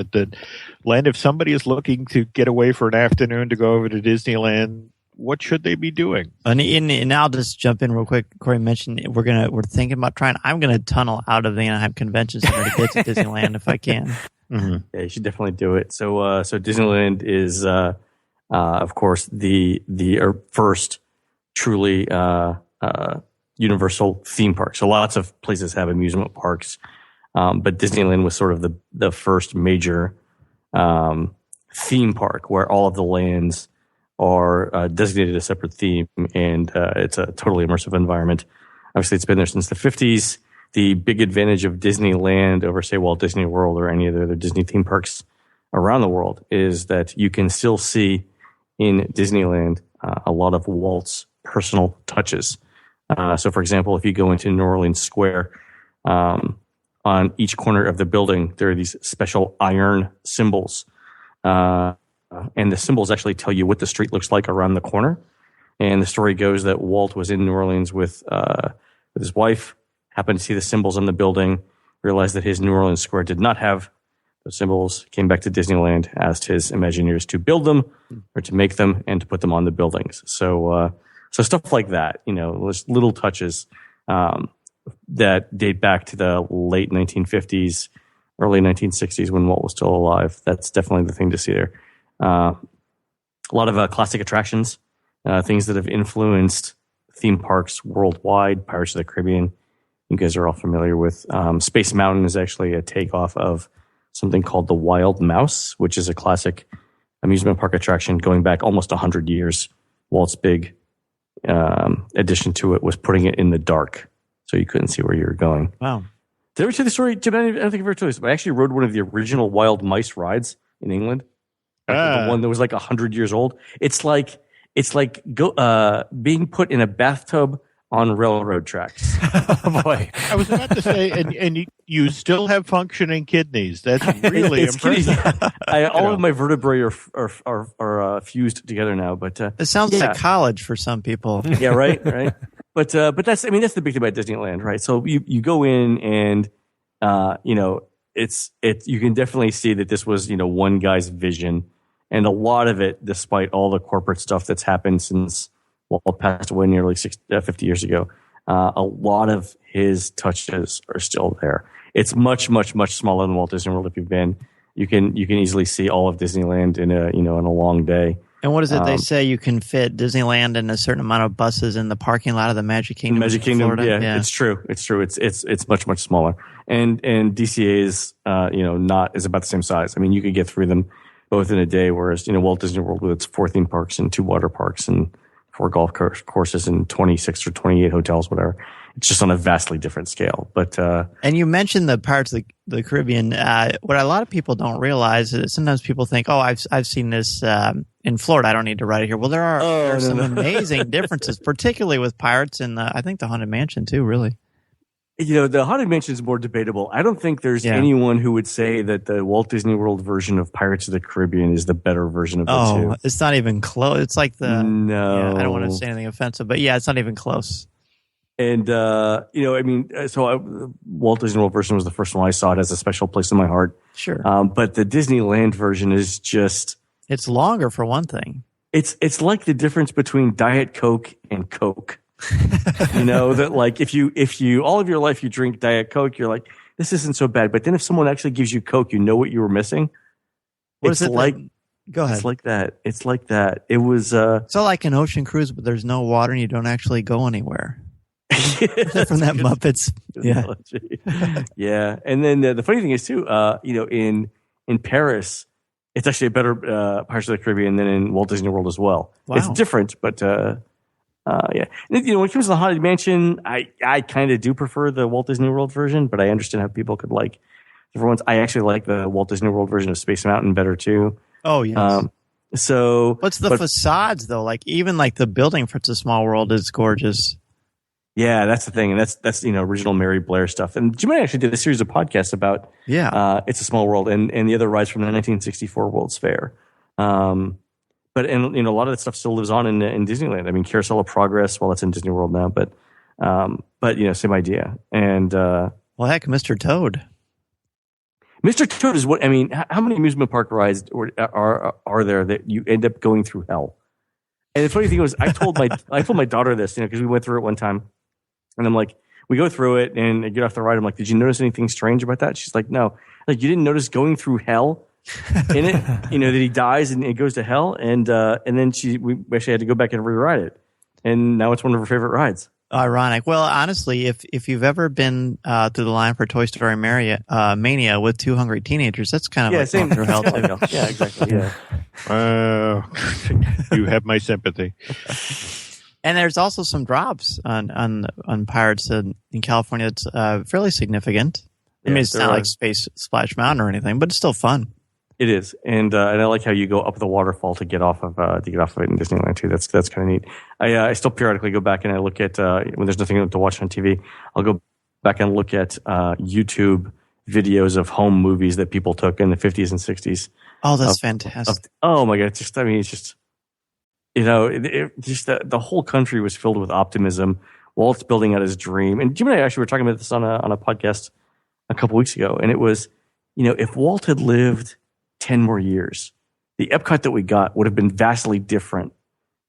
Len, if somebody is looking to get away for an afternoon to go over to Disneyland, what should they be doing? And I'll just jump in real quick. Corey mentioned we're thinking about I'm going to tunnel out of the Anaheim Convention Center to get to Disneyland if I can. Mm-hmm. Yeah, you should definitely do it. So Disneyland is, of course, the first truly universal theme park. So lots of places have amusement parks, but Disneyland was sort of the first major theme park where all of the lands are designated a separate theme, and it's a totally immersive environment. Obviously, it's been there since the 50s. The big advantage of Disneyland over, say, Walt Disney World or any of the other Disney theme parks around the world is that you can still see in Disneyland a lot of Walt's personal touches. So, for example, if you go into New Orleans Square, on each corner of the building, there are these special iron symbols. And the symbols actually tell you what the street looks like around the corner. And the story goes that Walt was in New Orleans with his wife, happened to see the symbols on the building, realized that his New Orleans Square did not have those symbols, came back to Disneyland, asked his Imagineers to build them or to make them and to put them on the buildings. So stuff like that, those little touches that date back to the late 1950s, early 1960s when Walt was still alive. That's definitely the thing to see there. A lot of classic attractions, things that have influenced theme parks worldwide. Pirates of the Caribbean, you guys are all familiar with. Space Mountain is actually a takeoff of something called the Wild Mouse, which is a classic amusement park attraction going back almost 100 years. Walt's big addition to it was putting it in the dark, so you couldn't see where you were going. Wow. Did I ever tell the story, Jim? I don't think I've ever told this, but I actually rode one of the original Wild Mice rides in England. The one that was like 100 years old. It's like being put in a bathtub on railroad tracks. Oh boy! I was about to say, and you still have functioning kidneys. That's really impressive. All of my vertebrae are fused together now. But it sounds like college for some people. Yeah, right. But that's the big thing about Disneyland, right? So you go in and you can definitely see that this was one guy's vision. And a lot of it, despite all the corporate stuff that's happened since Walt passed away nearly 50 years ago, a lot of his touches are still there. It's much, much, much smaller than Walt Disney World. If you've been, you can easily see all of Disneyland in a long day. And what is it they say you can fit Disneyland and a certain amount of buses in the parking lot of the Magic Kingdom? Magic Kingdom, yeah, it's true. It's much, much smaller. And DCA is is about the same size. I mean, you could get through them both in a day, whereas Walt Disney World with its 4 theme parks and 2 water parks and 4 golf courses and 26 or 28 hotels, whatever. It's just on a vastly different scale. But and you mentioned the Pirates of the Caribbean. What a lot of people don't realize is that sometimes people think, "Oh, I've seen this in Florida. I don't need to ride it here." Well, there are some amazing differences, particularly with Pirates and I think the Haunted Mansion too. Really. The Haunted Mansion is more debatable. I don't think there's anyone who would say that the Walt Disney World version of Pirates of the Caribbean is the better version of the two. Oh, it's not even close. It's like No. Yeah, I don't want to say anything offensive, but yeah, it's not even close. And, Walt Disney World version was the first one I saw. It has a special place in my heart. Sure. But the Disneyland version is just... It's longer for one thing. It's like the difference between Diet Coke and Coke. That like if you all of your life you drink Diet Coke, you're like, this isn't so bad. But then if someone actually gives you Coke, you know what you were missing. Go ahead. It's like that. It's like that. It was it's like an ocean cruise, but there's no water and you don't actually go anywhere. From that Muppets. Yeah. Yeah. And then the funny thing is too, in Paris, it's actually a better Pirates of the Caribbean than in Walt Disney World as well. Wow. It's different, but yeah. When it comes to the Haunted Mansion, I kind of do prefer the Walt Disney World version, but I understand how people could like different ones. I actually like the Walt Disney World version of Space Mountain better too. Oh, yes. So what's the facades though? Like even like the building for It's a Small World is gorgeous. Yeah, that's the thing, and that's original Mary Blair stuff. And Jim and I actually did a series of podcasts about It's a Small World and the other rides from the 1964 World's Fair. But a lot of that stuff still lives on in Disneyland. I mean, Carousel of Progress, well, that's in Disney World now, but same idea. And well, heck, Mr. Toad. Mr. Toad is what I mean. How many amusement park rides are there that you end up going through hell? And the funny thing was, I told my daughter this, because we went through it one time. And I'm like, we go through it and I get off the ride. I'm like, did you notice anything strange about that? She's like, no. Like, you didn't notice going through hell in it? That he dies and it goes to hell. And then we actually had to go back and rewrite it. And now it's one of her favorite rides. Ironic. Well, honestly, if you've ever been through the line for Toy Story Mania with two hungry teenagers, that's kind of like going through hell too. Yeah, exactly. Yeah. You have my sympathy. And there's also some drops on Pirates in California that's fairly significant. I mean, it's not like Space Splash Mountain or anything, but it's still fun. It is, and I like how you go up the waterfall to get off of it in Disneyland too. That's kind of neat. I still periodically go back and I look at when there's nothing to watch on TV. I'll go back and look at YouTube videos of home movies that people took in the 50s and 60s. Oh, that's fantastic! Oh my god, it's just the whole country was filled with optimism. Walt's building out his dream, and Jim and I actually were talking about this on a podcast a couple weeks ago, and it was, if Walt had lived 10 more years, the Epcot that we got would have been vastly different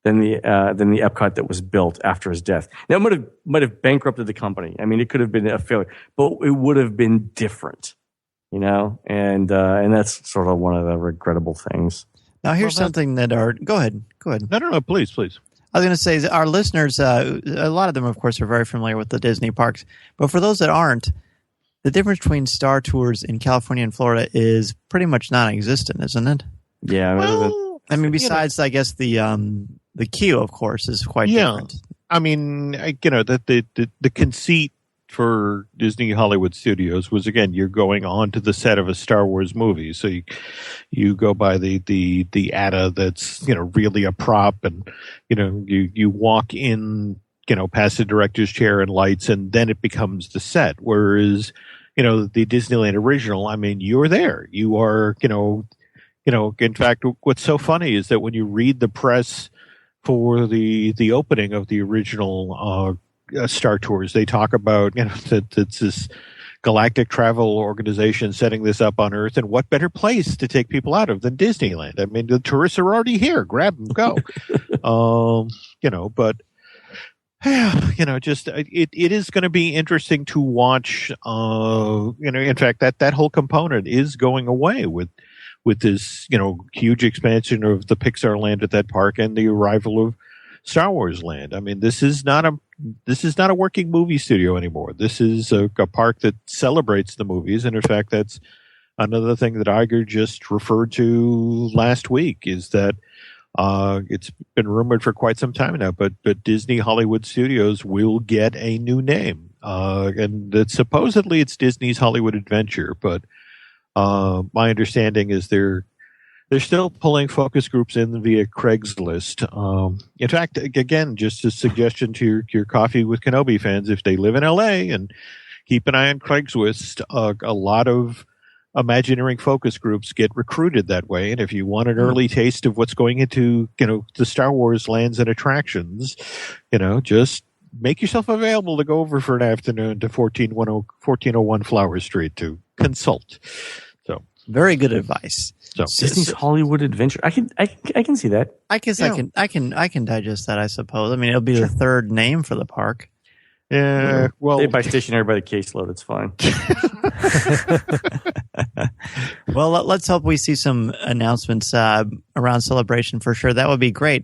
than the Epcot that was built after his death. Now, it might have bankrupted the company. I mean, it could have been a failure, but it would have been different, and that's sort of one of the regrettable things. Now, here's something that go ahead. No, please. I was going to say, our listeners, a lot of them, of course, are very familiar with the Disney parks. But for those that aren't, the difference between Star Tours in California and Florida is pretty much non-existent, isn't it? Yeah. Well, besides, I guess, the queue, of course, is quite different. I mean, the conceit for Disney Hollywood Studios was, again, you're going on to the set of a Star Wars movie. So you go by the ATA that's, really a prop, and, you walk in, past the director's chair and lights, and then it becomes the set. Whereas, the Disneyland original, I mean, you're there. You are, in fact, what's so funny is that when you read the press for the opening of the original Star Tours, they talk about that it's this galactic travel organization setting this up on Earth, and what better place to take people out of than Disneyland? I mean, the tourists are already here. Grab them, go. But it is going to be interesting to watch. In fact, that whole component is going away with this huge expansion of the Pixar land at that park and the arrival of Star Wars Land. I mean, this is not a working movie studio anymore. This is a park that celebrates the movies. And in fact, that's another thing that Iger just referred to last week, is that it's been rumored for quite some time now, but Disney Hollywood Studios will get a new name. And that supposedly it's Disney's Hollywood Adventure, but my understanding is they're still pulling focus groups in via Craigslist. In fact, again, just a suggestion to your Coffee with Kenobi fans, if they live in LA, and keep an eye on Craigslist, a lot of Imagineering focus groups get recruited that way. And if you want an early taste of what's going into, the Star Wars lands and attractions, just make yourself available to go over for an afternoon to 1401 Flower Street to consult. So very good advice. So Disney's Hollywood Adventure. I can see that. I guess I can digest that, I suppose. I mean, it'll be the third name for the park. Yeah, well, they buy stationery by the caseload. It's fine. Well, let's hope we see some announcements around Celebration for sure. That would be great.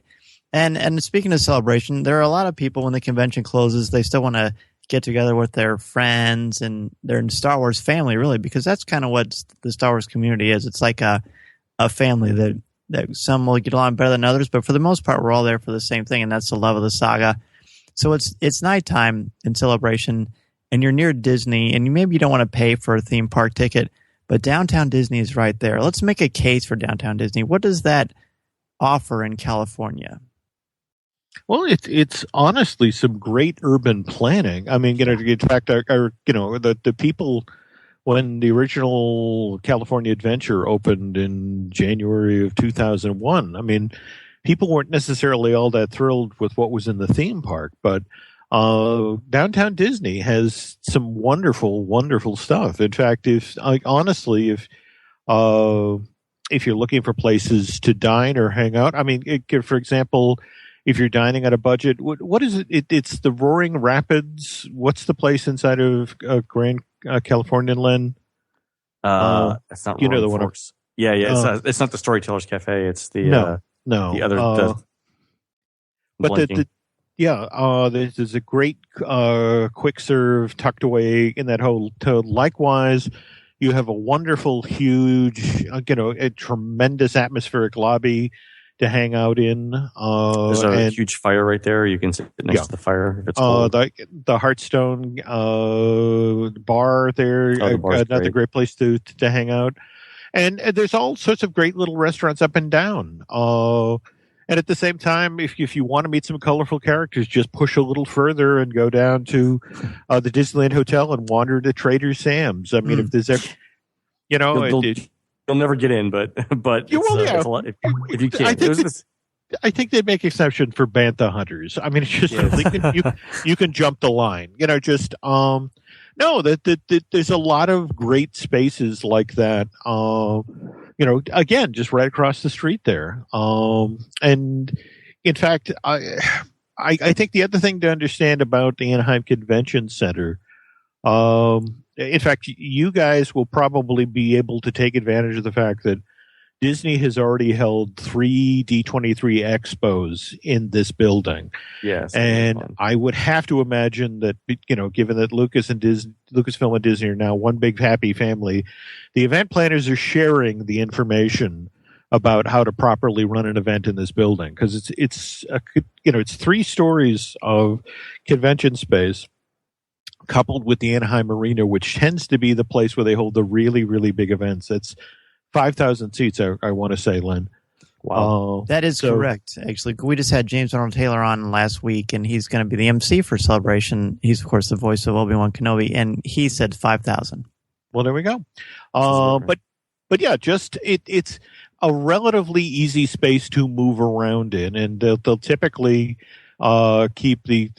And speaking of Celebration, there are a lot of people when the convention closes, they still want to get together with their friends and their Star Wars family, really, because that's kind of what the Star Wars community is. It's like a family that some will get along better than others, but for the most part, we're all there for the same thing, and that's the love of the saga. So it's nighttime in Celebration, and you're near Disney, and maybe you don't want to pay for a theme park ticket, but Downtown Disney is right there. Let's make a case for Downtown Disney. What does that offer in California? Well, it's honestly some great urban planning. I mean, in fact, the people when the original California Adventure opened in January of 2001. I mean, people weren't necessarily all that thrilled with what was in the theme park, but Downtown Disney has some wonderful, wonderful stuff. In fact, if you're looking for places to dine or hang out, I mean, for example, if you're dining at a budget, what is it? It's the Roaring Rapids. What's the place inside of Grand California, Len? It's not. You know the one. Yeah. It's not the Storytellers Cafe. It's the the other. There's a great quick serve tucked away in that hotel. Likewise, you have a wonderful, huge, a tremendous atmospheric lobby to hang out in. There's a huge fire right there. You can sit next to the fire if it's cold. The Hearthstone bar there, another great place to hang out. And there's all sorts of great little restaurants up and down. And at the same time, if you want to meet some colorful characters, just push a little further and go down to the Disneyland Hotel and wander to Trader Sam's. I mean, if there's you'll never get in, but it's a lot, if you can. I think they make exception for Bantha hunters. I mean, it's just you can jump the line. There's a lot of great spaces like that. Again, just right across the street there. And in fact, I think the other thing to understand about the Anaheim Convention Center, in fact, you guys will probably be able to take advantage of the fact that Disney has already held 3 D23 expos in this building. Yes. And I would have to imagine that, given that Lucasfilm and Disney are now one big happy family, the event planners are sharing the information about how to properly run an event in this building. Because it's 3 stories of convention space coupled with the Anaheim Arena, which tends to be the place where they hold the really, really big events. It's 5,000 seats, I want to say, Len. Wow. That is correct, actually. We just had James Arnold Taylor on last week, and he's going to be the MC for Celebration. He's, of course, the voice of Obi-Wan Kenobi, and he said 5,000. Well, there we go. But yeah, it's a relatively easy space to move around in, and they'll typically keep the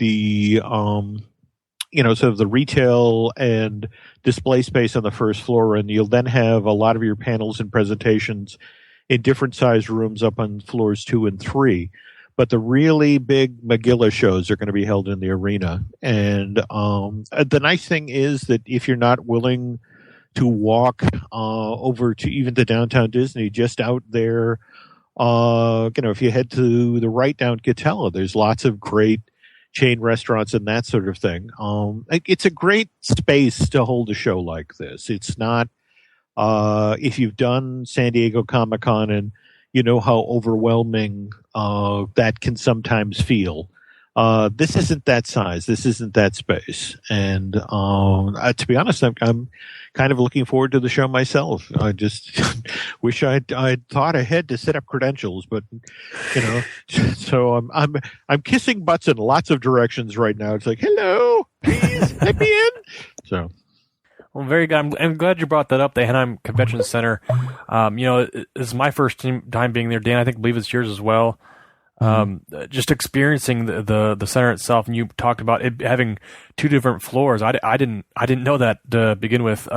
sort of the retail and display space on the first floor, and you'll then have a lot of your panels and presentations in different sized rooms up on floors 2 and 3. But the really big Megillah shows are going to be held in the arena. And the nice thing is that if you're not willing to walk over to even to downtown Disney, just out there, if you head to the right down Catella, there's lots of great chain restaurants and that sort of thing. It's a great space to hold a show like this. It's not, if you've done San Diego Comic-Con and you know how overwhelming that can sometimes feel. This isn't that size. This isn't that space. And to be honest, I'm kind of looking forward to the show myself. I just wish I'd thought ahead to set up credentials, but so I'm kissing butts in lots of directions right now. It's like, hello, please let me in. So. Well, very good. I'm glad you brought that up. The Anaheim Convention Center. It's my first time being there. Dan, I believe it's yours as well. Just experiencing the center itself, and you talked about it having 2 different floors. I didn't know that to begin with.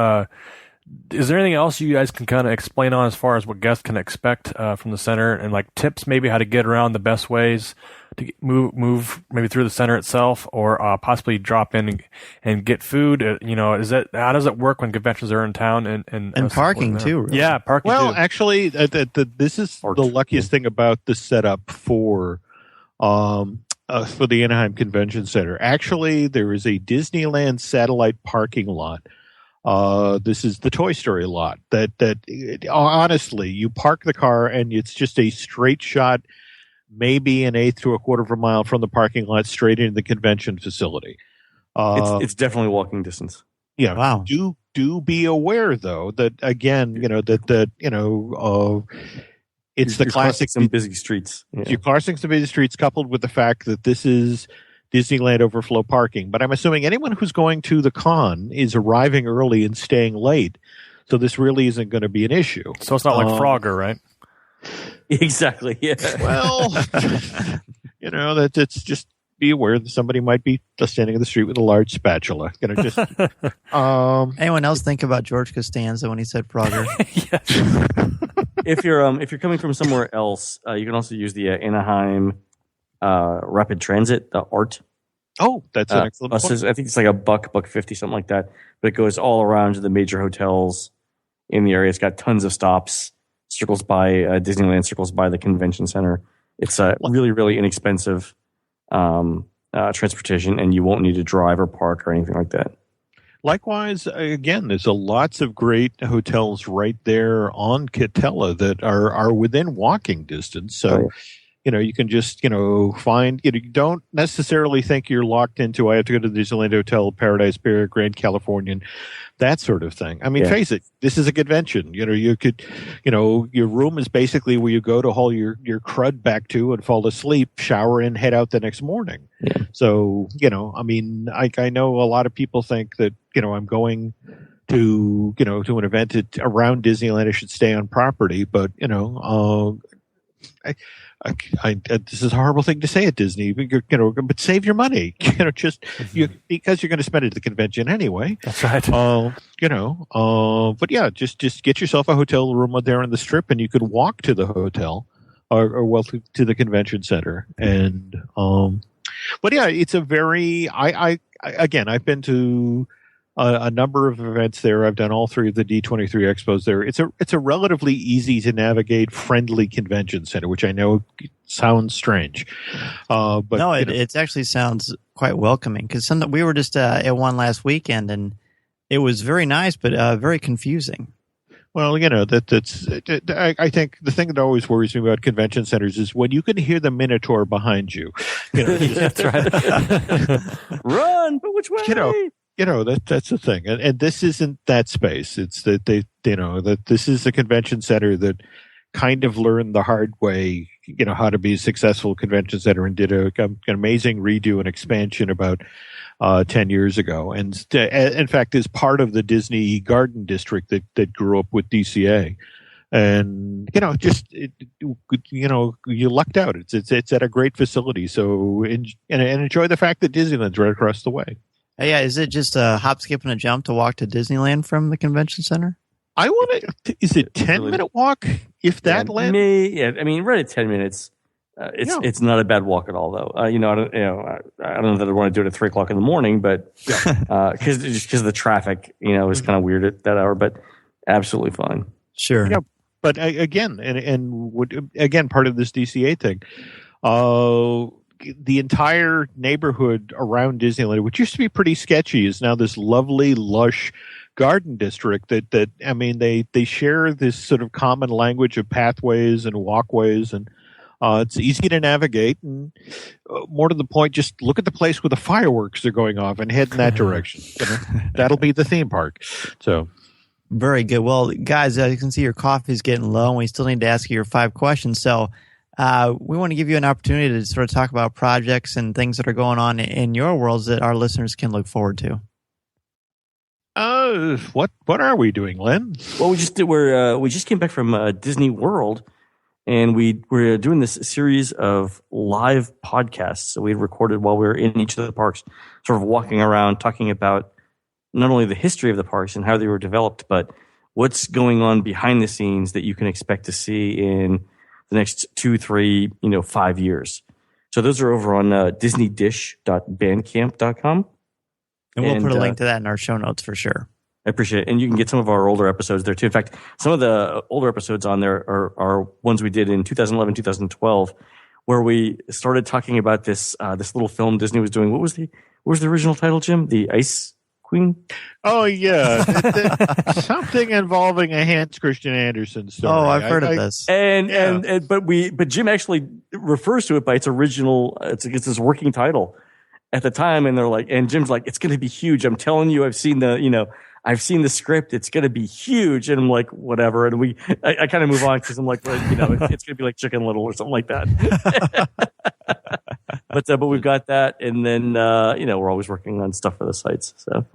Is there anything else you guys can kind of explain on as far as what guests can expect from the center, and like tips maybe how to get around, the best ways to move maybe through the center itself, or possibly drop in and get food? How does it work when conventions are in town and parking too? Really? Yeah, parking. Well, too. Actually, this is the luckiest thing about the setup for the Anaheim Convention Center. Actually, there is a Disneyland satellite parking lot. This is the Toy Story lot that honestly, you park the car and it's just a straight shot, maybe an eighth to a quarter of a mile from the parking lot straight into the convention facility. It's definitely walking distance. Yeah. Wow. Do be aware though that again, It's the classic some busy streets. Yeah. You're crossing some busy streets, coupled with the fact that this is Disneyland overflow parking. But I'm assuming anyone who's going to the con is arriving early and staying late, so this really isn't going to be an issue. So it's not like Frogger, right? Exactly. Yeah. Well, that's just be aware that somebody might be just standing in the street with a large spatula. Just. Anyone else think about George Costanza when he said Frogger? If you're coming from somewhere else, you can also use the Anaheim Rapid Transit, the ART. Oh, that's an excellent point. I think it's like $1.50, something like that. But it goes all around to the major hotels in the area. It's got tons of stops, circles by Disneyland, circles by the convention center. It's a really, really inexpensive transportation, and you won't need to drive or park or anything like that. Likewise, again, there's lots of great hotels right there on Catella that are within walking distance. So, you can just, find, you don't necessarily think you're locked into, I have to go to the Disneyland Hotel, Paradise Pier, Grand Californian, that sort of thing. I mean, face it, this is a convention. You could, your room is basically where you go to haul your crud back to and fall asleep, shower and head out the next morning. Yeah. So, I know a lot of people think that, I'm going to, to an event around Disneyland, I should stay on property, but, this is a horrible thing to say at Disney, but save your money, because you're going to spend it at the convention anyway. That's right. But yeah, just get yourself a hotel room out there on the Strip, and you could walk to the hotel or to the convention center. And, but yeah, it's a very, I've been to a number of events there. I've done all three of the D23 expos there. It's a relatively easy to navigate, friendly convention center, which I know sounds strange. But no, it actually sounds quite welcoming, because we were just at one last weekend, and it was very nice, but very confusing. Well, I think the thing that always worries me about convention centers is when you can hear the Minotaur behind you. That's right. Run, but which way? That's the thing. And this isn't that space. It's that that this is a convention center that kind of learned the hard way, how to be a successful convention center, and did an amazing redo and expansion about 10 years ago. And in fact, is part of the Disney Garden District that grew up with DCA. And, you lucked out. It's at a great facility. So, and enjoy the fact that Disneyland's right across the way. Yeah, is it just a hop, skip, and a jump to walk to Disneyland from the convention center? Is it 10-minute walk? If that, Len? I mean, right at 10 minutes. It's not a bad walk at all, though. I don't know that I want to do it at 3:00 in the morning, but because of the traffic, is kind of weird at that hour, but absolutely fine. Sure. Yeah, but again, again, part of this DCA thing, the entire neighborhood around Disneyland, which used to be pretty sketchy, is now this lovely, lush garden district that they share this sort of common language of pathways and walkways, and it's easy to navigate, and more to the point, just look at the place where the fireworks are going off and head in that direction. That'll be the theme park. So very good. Well, guys, you can see your coffee's getting low, and we still need to ask you your 5 questions. So we want to give you an opportunity to sort of talk about projects and things that are going on in your worlds that our listeners can look forward to. What are we doing, Len? Well, we just came back from Disney World, and we're doing this series of live podcasts that we recorded while we were in each of the parks, sort of walking around, talking about not only the history of the parks and how they were developed, but what's going on behind the scenes that you can expect to see in the next 2, 3, 5 years. So those are over on disneydish.bandcamp.com. And we'll put a link to that in our show notes for sure. I appreciate it. And you can get some of our older episodes there too. In fact, some of the older episodes on there are ones we did in 2011, 2012, where we started talking about this little film Disney was doing. What was the original title, Jim? The Ice Queen? Oh, yeah. Something involving a Hans Christian Andersen story. Oh, I've heard of this. But Jim actually refers to it by its original, it's his working title at the time. And they're like, and Jim's like, it's going to be huge. I'm telling you, I've seen I've seen the script. It's going to be huge. And I'm like, whatever. And I kind of move on because I'm like, well, it's going to be like Chicken Little or something like that. But we've got that. And then, we're always working on stuff for the sites. So.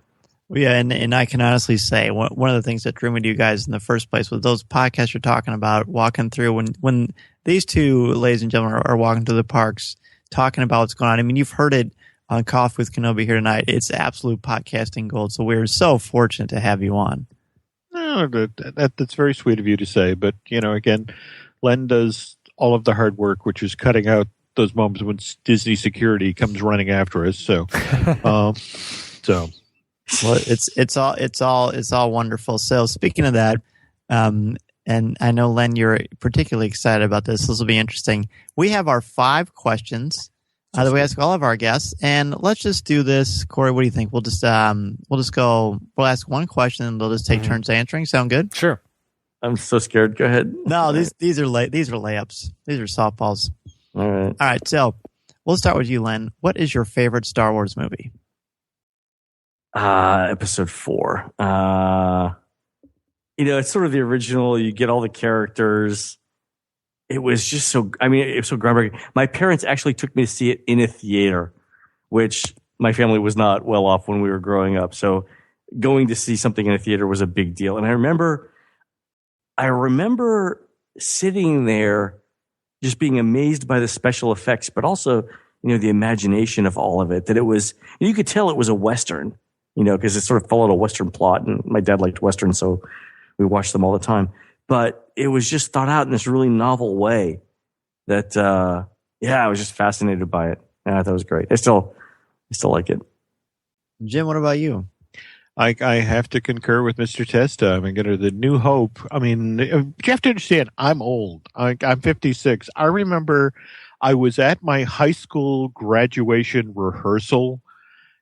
Yeah, and I can honestly say one of the things that drew me to you guys in the first place was those podcasts you're talking about, walking through when these two ladies and gentlemen are walking through the parks, talking about what's going on. I mean, you've heard it on Coffee with Kenobi here tonight. It's absolute podcasting gold. So we're so fortunate to have you on. No, that's very sweet of you to say. But, again, Len does all of the hard work, which is cutting out those moments when Disney security comes running after us. So, Well, it's all wonderful. So speaking of that, and I know, Len, you're particularly excited about this. This will be interesting. We have our 5 questions that we ask all of our guests, and let's just do this. Corey, what do you think? We'll ask one question, and they'll just take turns answering. Sound good? Sure. I'm so scared. Go ahead. No, these are layups. These are softballs. All right. So we'll start with you, Len. What is your favorite Star Wars movie? Episode 4. It's sort of the original. You get all the characters. It was just so, it was so groundbreaking. My parents actually took me to see it in a theater, which my family was not well off when we were growing up. So going to see something in a theater was a big deal. And I remember sitting there just being amazed by the special effects, but also, the imagination of all of it, that it was, you could tell it was a Western, because it sort of followed a Western plot, and my dad liked Westerns, so we watched them all the time. But it was just thought out in this really novel way that, I was just fascinated by it. Yeah, I thought it was great. I still like it. Jim, what about you? I have to concur with Mr. Testa. The New Hope. You have to understand, I'm old. I'm 56. I remember I was at my high school graduation rehearsal,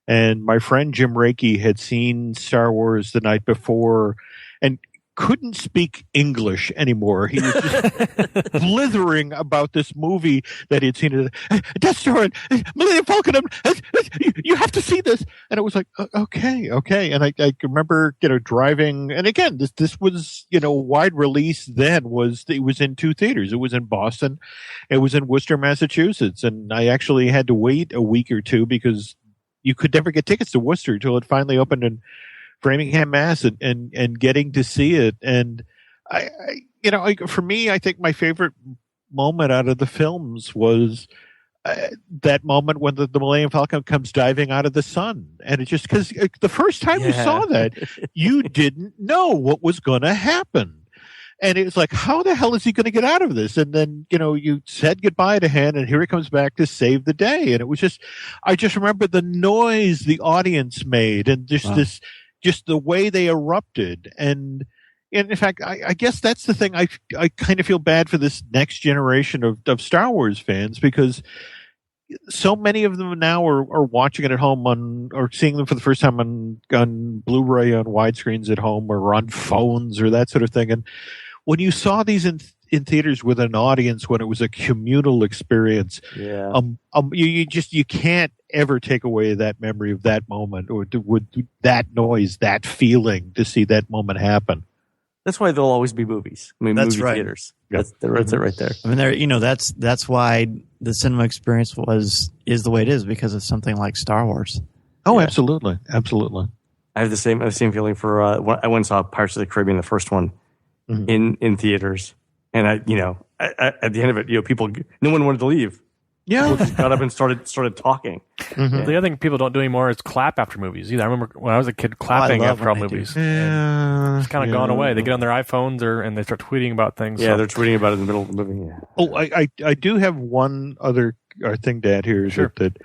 and my friend Jim Reiki had seen Star Wars the night before and couldn't speak English anymore. He was just blithering about this movie that he'd seen. Death Star and Millennium Falcon. You have to see this. And it was like, okay. And I remember, driving. And again, this was, wide release then. It was in 2 theaters. It was in Boston. It was in Worcester, Massachusetts. And I actually had to wait a week or 2 because you could never get tickets to Worcester until it finally opened in Framingham, Mass, and getting to see it. And for me, I think my favorite moment out of the films was that moment when the Millennium Falcon comes diving out of the sun. And it's just because the first time you saw that, you didn't know what was going to happen. And it was like, how the hell is he going to get out of this? And then, you said goodbye to Han, and here he comes back to save the day. And it was I just remember the noise the audience made, and just the way they erupted. And in fact, I guess that's the thing. I kind of feel bad for this next generation of Star Wars fans, because so many of them now are watching it at home or seeing them for the first time on Blu-ray, on widescreens at home, or on phones, or that sort of thing. And when you saw these in theaters with an audience, when it was a communal experience, you can't ever take away that memory of that moment, or with that noise, that feeling, to see that moment happen. That's why there'll always be movies. That's movie right. Theaters. Yep. That's it right there. That's why the cinema experience is the way it is, because of something like Star Wars. Oh, yeah. Absolutely. I have the same feeling for I went and saw Pirates of the Caribbean, the first one, in theaters, and at the end of it, no one wanted to leave. Yeah, people just got up and started talking. Mm-hmm. Yeah. The other thing people don't do anymore is clap after movies either. I remember when I was a kid clapping after all movies. It's kind of gone away. They get on their iPhones and they start tweeting about things. Yeah, they're tweeting about it in the middle of the movie. Yeah. Oh, I do have one other thing to add here. Is sure. that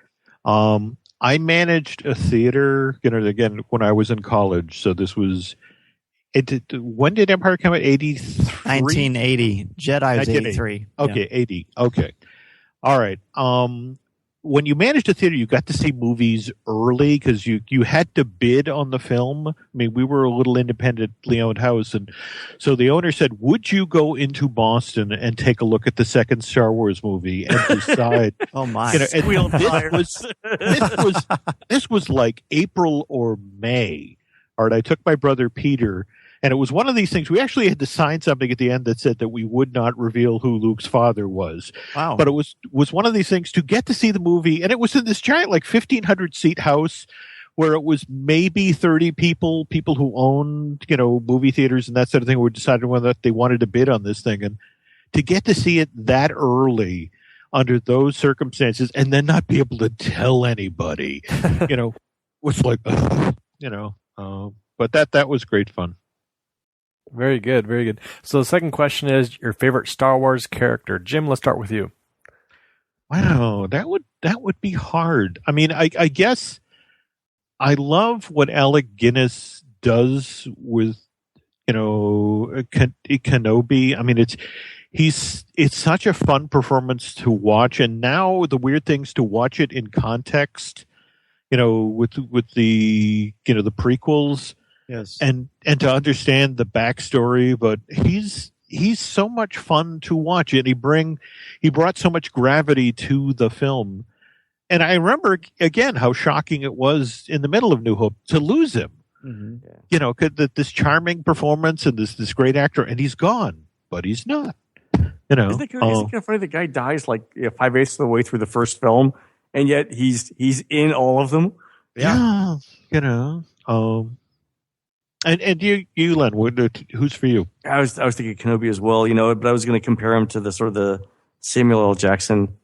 I managed a theater, again, when I was in college. So this was, when did Empire come out? 83? 1980. Jedi was 83. Okay, yeah. 80. Okay. All right. When you managed a theater, you got to see movies early because you had to bid on the film. I mean, we were a little independently owned house, and so the owner said, "Would you go into Boston and take a look at the second Star Wars movie and decide?" Oh my! This was like April or May I took my brother Peter, and it was one of these things. We actually had to sign something at the end that said that we would not reveal who Luke's father was. Wow. But it was one of these things to get to see the movie, and it was in this giant, like 1,500 seat house where it was maybe 30 people who owned, movie theaters and that sort of thing, were deciding whether they wanted to bid on this thing. And to get to see it that early under those circumstances and then not be able to tell anybody, was like, but that was great fun. Very good, very good. So the second question is your favorite Star Wars character. Jim, let's start with you. Wow, that would be hard. I mean, I guess I love what Alec Guinness does with, Kenobi. I mean, it's such a fun performance to watch, and now the weird thing's to watch it in context, with the the prequels. Yes. And to understand the backstory, but he's so much fun to watch, and he brought so much gravity to the film. And I remember again how shocking it was in the middle of New Hope to lose him. Mm-hmm. This charming performance and this great actor, and he's gone, but he's not. Isn't it kind of funny? The guy dies like 5/8 of the way through the first film, and yet he's in all of them. Yeah. And you, Len, who's for you? I was thinking Kenobi as well, but I was going to compare him to the sort of the Samuel L. Jackson.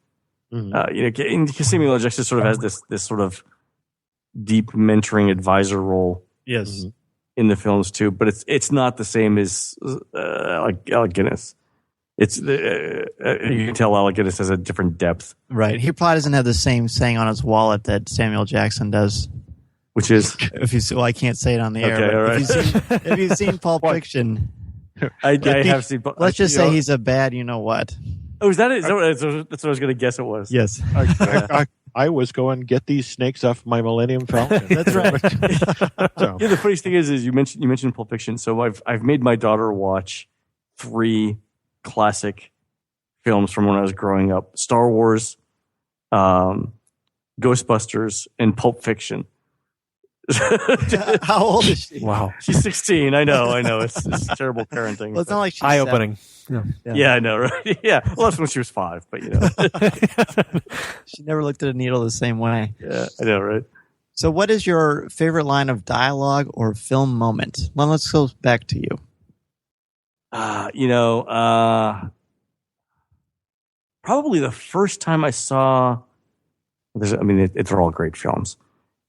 Mm-hmm. Because Samuel L. Jackson sort of has this sort of deep mentoring advisor role. Yes. In the films too, but it's not the same as like Alec Guinness. It's you can tell Alec Guinness has a different depth. Right. He probably doesn't have the same saying on his wallet that Samuel Jackson does. Which is, I can't say it on the air. Okay, all right. If you've seen Pulp Fiction, I have seen. Let's just say he's a bad, you know what? Oh, is that it? That's what I was going to guess it was. Yes. I was going get these snakes off my Millennium Falcon. That's right. So. Yeah, the funniest thing is you mentioned Pulp Fiction. So I've made my daughter watch 3 classic films from when I was growing up: Star Wars, Ghostbusters, and Pulp Fiction. How old is she? Wow, she's 16. I know. It's terrible parenting. Well, it's not like she's eye-opening. Yeah, I know, right? Yeah, well, that's when she was 5, but she never looked at a needle the same way. Yeah, I know, right? So, what is your favorite line of dialogue or film moment? Well, let's go back to you. Probably the first time I saw. They're all great films.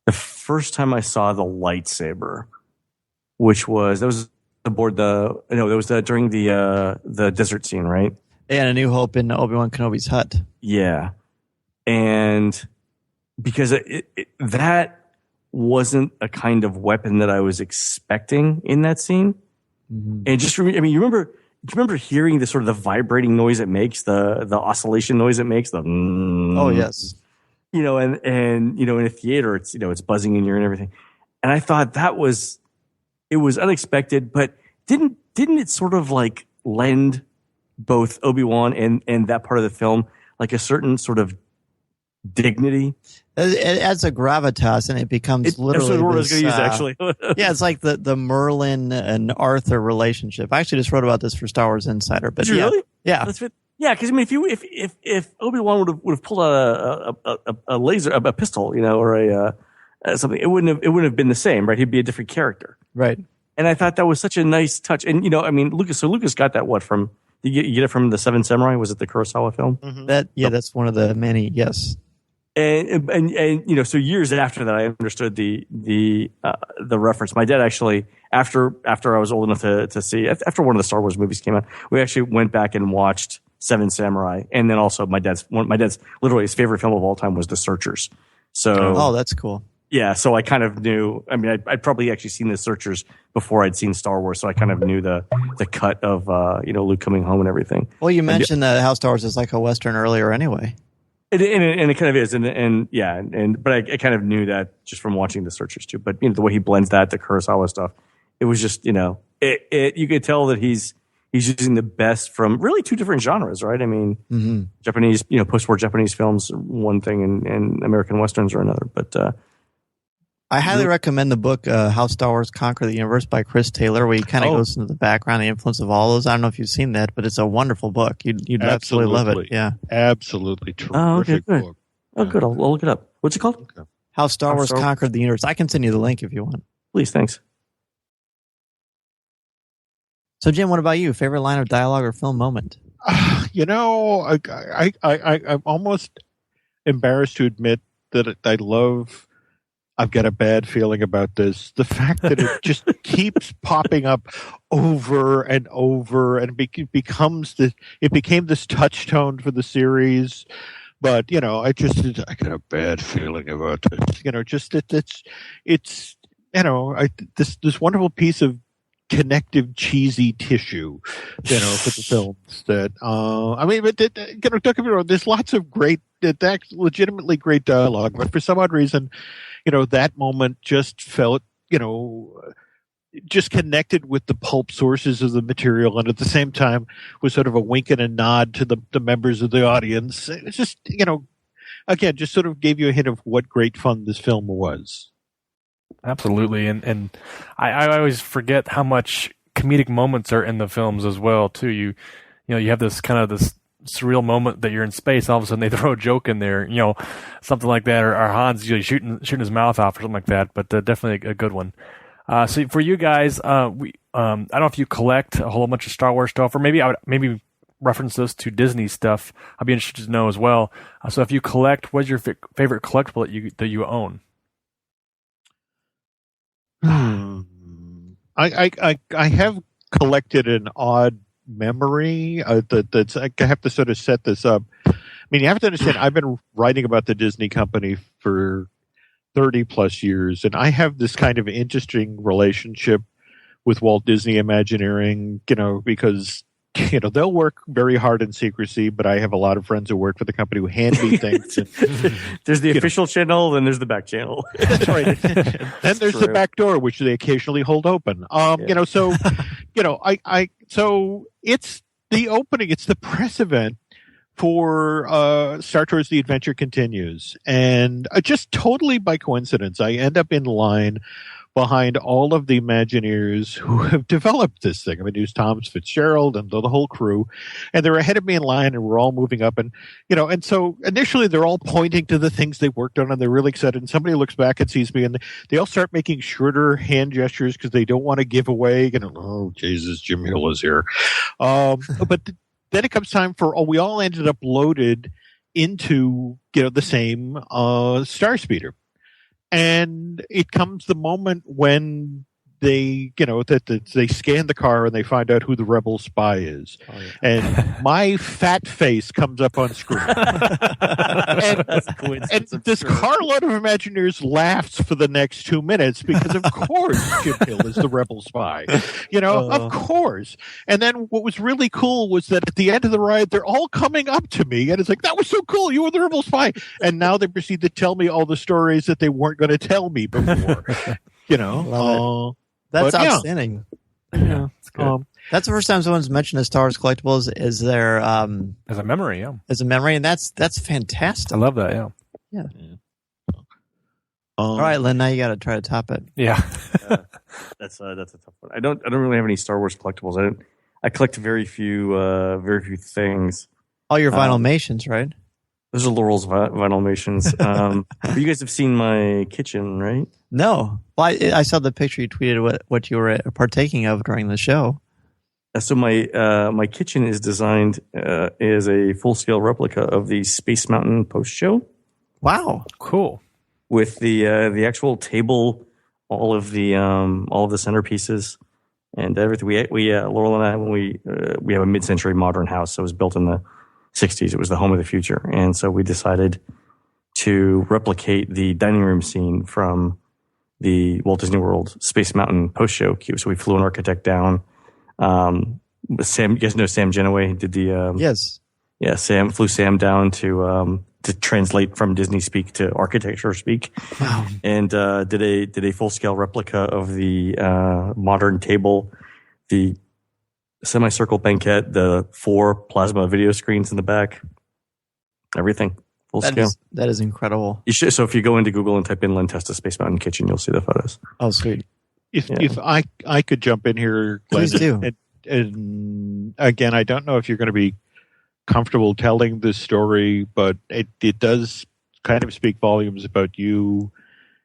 The first time I saw the lightsaber, that was during the desert scene, right? And A New Hope in Obi-Wan Kenobi's hut. Yeah, and because that wasn't a kind of weapon that I was expecting in that scene, and just you remember hearing the sort of the vibrating noise it makes, the oscillation noise it makes, oh yes. And in a theater, it's buzzing in your ear and everything. And I thought it was unexpected, but didn't it sort of like lend both Obi-Wan and that part of the film like a certain sort of dignity? It adds a gravitas, and it becomes literally. That's the word I was going to use, actually. Yeah, it's like the Merlin and Arthur relationship. I actually just wrote about this for Star Wars Insider. But did you really? Yeah. Yeah, because if Obi-Wan would have pulled out a laser, a pistol, or something, it wouldn't have been the same, right? He'd be a different character, right? And I thought that was such a nice touch. And Lucas got that from you get it from the Seven Samurai? Was it the Kurosawa film? Mm-hmm. That's one of the many. Yes. And so years after that, I understood the reference. My dad actually, after I was old enough to see, after one of the Star Wars movies came out, we actually went back and watched Seven Samurai, and then also my dad's literally his favorite film of all time was The Searchers. So, that's cool. Yeah, so I kind of knew. I mean, I'd probably actually seen The Searchers before I'd seen Star Wars, so I kind of knew the cut of Luke coming home and everything. Well, you mentioned that how Star Wars is like a Western earlier, anyway. And it kind of is, but I kind of knew that just from watching The Searchers too. But the way he blends the Kurosawa stuff, it was just you could tell that he's using the best from really 2 different genres, right? I mean, mm-hmm. Japanese, post-war Japanese films are one thing, and American Westerns are another. But I highly recommend the book How Star Wars Conquered the Universe by Chris Taylor, where he kind of goes into the background, the influence of all those. I don't know if you've seen that, but it's a wonderful book. You'd absolutely love it. Yeah, absolutely terrific book. Oh, good. I'll look it up. What's it called? Okay. How Star Wars Conquered the Universe. I can send you the link if you want. Please, thanks. So, Jim, what about you? Favorite line of dialogue or film moment? I'm almost embarrassed to admit that I've got a bad feeling about this. The fact that it just keeps popping up over and over, and it became this touchstone for the series. But I got a bad feeling about it. Just that it's this wonderful piece of connective cheesy tissue, for the films. That don't get me wrong. There's lots of legitimately great dialogue, but for some odd reason, that moment just felt, just connected with the pulp sources of the material, and at the same time was sort of a wink and a nod to the members of the audience. It's just, again, just sort of gave you a hint of what great fun this film was. Absolutely, and I always forget how much comedic moments are in the films as well too. You have this kind of this surreal moment that you're in space. All of a sudden, they throw a joke in there, something like that, or Han's usually shooting his mouth off or something like that. But definitely a good one. So for you guys, I don't know if you collect a whole bunch of Star Wars stuff, or maybe I would reference this to Disney stuff. I'd be interested to know as well. So if you collect, what's your favorite collectible that you own? I have collected an odd memory that's I have to sort of set this up. I mean, you have to understand, I've been writing about the Disney company for 30 plus years, and I have this kind of interesting relationship with Walt Disney Imagineering, because they'll work very hard in secrecy, but I have a lot of friends who work for the company who hand me things. And, there's the official channel, then there's the back channel. That's right. Then there's the back door, which they occasionally hold open. So it's the opening, it's the press event for Star Tours The Adventure Continues. And just totally by coincidence, I end up in line behind all of the Imagineers who have developed this thing. I mean, there's Tom Fitzgerald and the whole crew, and they're ahead of me in line, and we're all moving up. And, and so initially they're all pointing to the things they worked on, and they're really excited. And somebody looks back and sees me, and they all start making shorter hand gestures because they don't want to give away, oh, Jesus, Jim Hill is here. But then it comes time for, we all ended up loaded into, the same Star Speeder. And it comes the moment when they, they scan the car and they find out who the rebel spy is. Oh, yeah. And my fat face comes up on screen. and this carload of Imagineers laughs for the next 2 minutes because, of course, Jim Hill is the rebel spy. Of course. And then what was really cool was that at the end of the ride, they're all coming up to me, and it's like, that was so cool. You were the rebel spy. And now they proceed to tell me all the stories that they weren't going to tell me before. That's outstanding. Yeah, that's good. That's the first time someone's mentioned a Star Wars collectibles as their as a memory, yeah. As a memory, and that's fantastic. I love that, yeah. Yeah. All right, Len, now you got to try to top it. Yeah. That's a tough one. I don't really have any Star Wars collectibles. I collect very few things. All your Vinylmations, right? Those are Laurel's Vinylmations. But you guys have seen my kitchen, right? No. Well, I saw the picture you tweeted what you were partaking of during the show. So my kitchen is designed as a full-scale replica of the Space Mountain post show. Wow. Cool. With the actual table, all of the centerpieces and everything. We Laurel and I, when we have a mid-century modern house that was built in the 60s. It was the home of the future. And so we decided to replicate the dining room scene from the Walt Disney World Space Mountain post-show queue. So we flew an architect down. Sam, you guys know Sam Genoway did the... yes. Yeah, flew Sam down to translate from Disney speak to architecture speak. Wow. And did a full-scale replica of the modern table, the semicircle banquette, the 4 plasma video screens in the back, everything Full scale. That is incredible. You should. So if you go into Google and type in Len Testa Space Mountain Kitchen, you'll see the photos. Oh, sweet. If I could jump in here, Glenn, please do. And again, I don't know if you're going to be comfortable telling this story, but it does kind of speak volumes about you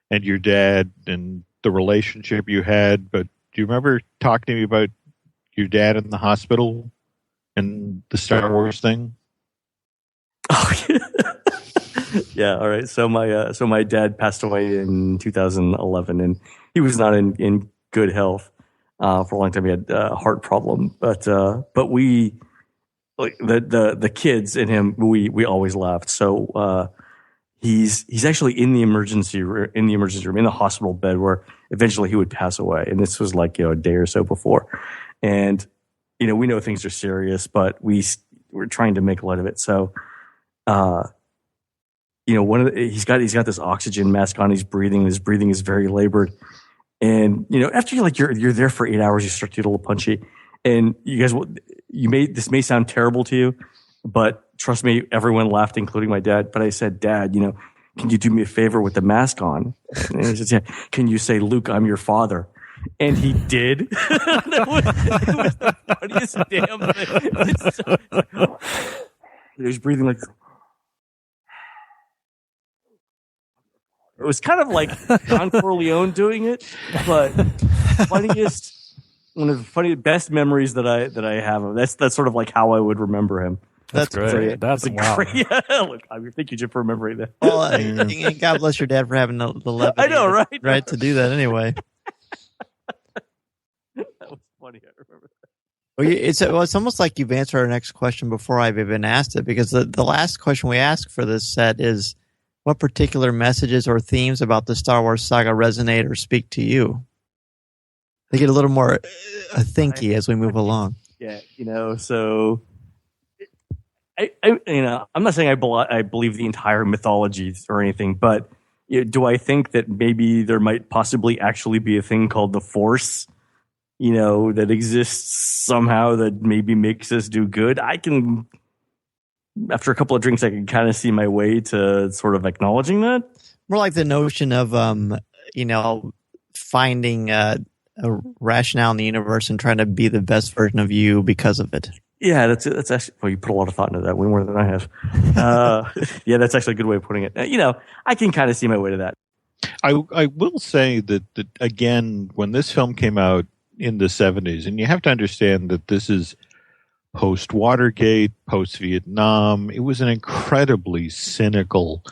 and your dad and the relationship you had. But do you remember talking to me about your dad in the hospital and the Star Wars thing? Oh, yeah. All right. So my dad passed away in 2011, and he was not in good health for a long time. He had a heart problem, but we, like the kids and him, we always laughed. So he's actually in the emergency room, in the hospital bed, where eventually he would pass away. And this was like a day or so before. And we know things are serious, but we're trying to make light of it. So. He's got this oxygen mask on. He's breathing. His breathing is very labored. And after you're there for 8 hours, you start to get a little punchy. And this may sound terrible to you, but trust me, everyone laughed, including my dad. But I said, Dad, can you do me a favor with the mask on? And he said, yeah. Can you say, Luke, I'm your father? And he did. It was the funniest damn thing. He was breathing like. It was kind of like Don Corleone doing it, but one of the best memories that I have of that's sort of like how I would remember him. That's great. That's wow. Great. Yeah, look, thank you, Jim, for remembering that. Well, and God bless your dad for having the levity. I know, right? Right to do that anyway. That was funny. I remember Well, that. it's almost like you've answered our next question before I've even asked it, because the last question we ask for this set is, what particular messages or themes about the Star Wars saga resonate or speak to you? They get a little more thinky as we move along. Yeah, so I'm not saying I believe the entire mythology or anything, but do I think that maybe there might possibly actually be a thing called the Force, that exists somehow that maybe makes us do good? After a couple of drinks, I can kind of see my way to sort of acknowledging that. More like the notion of, finding a rationale in the universe and trying to be the best version of you because of it. Yeah, that's actually. Well, you put a lot of thought into that, way more than I have. Yeah, that's actually a good way of putting it. I can kind of see my way to that. I will say that again, when this film came out in the 70s, and you have to understand that this is post-Watergate, post-Vietnam. It was an incredibly cynical,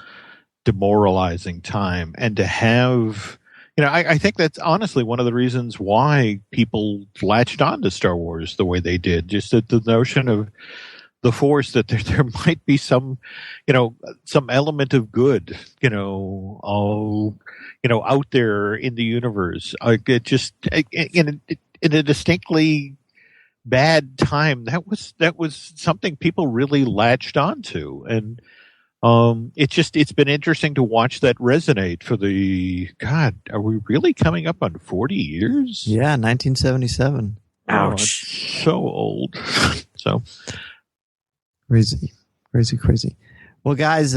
demoralizing time. And to have, I think that's honestly one of the reasons why people latched on to Star Wars the way they did. Just that the notion of the Force, that there might be some element of good, out there in the universe. It just, in a distinctly bad time, that was something people really latched onto, and it's been interesting to watch that resonate for are we really coming up on 40 years? Yeah, 1977. Ouch. So old. So crazy. Well, guys,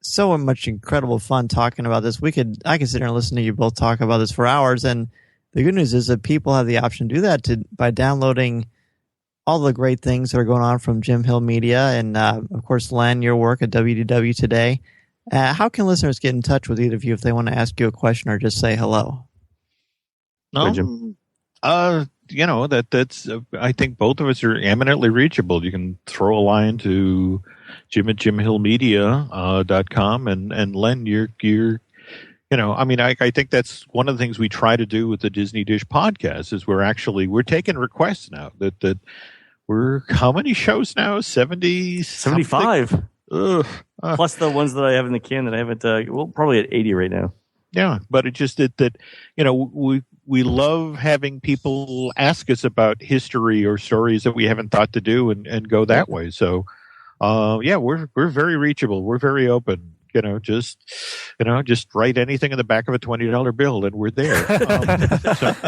so much incredible fun talking about this. I could sit here and listen to you both talk about this for hours, and the good news is that people have the option to do that by downloading all the great things that are going on from Jim Hill Media and, of course, Len, your work at WDW Today. How can listeners get in touch with either of you if they want to ask you a question or just say hello? Jim. That's I think both of us are eminently reachable. You can throw a line to Jim at jimhillmedia.com, and Len, you're I think that's one of the things we try to do with the Disney Dish podcast is we're taking requests now that we're, how many shows now? 70? 75. Plus the ones that I have in the can that I haven't, probably at 80 right now. Yeah. But it just that we love having people ask us about history or stories that we haven't thought to do and go that way. So, we're very reachable. We're very open. just write anything in the back of a $20 bill and we're there.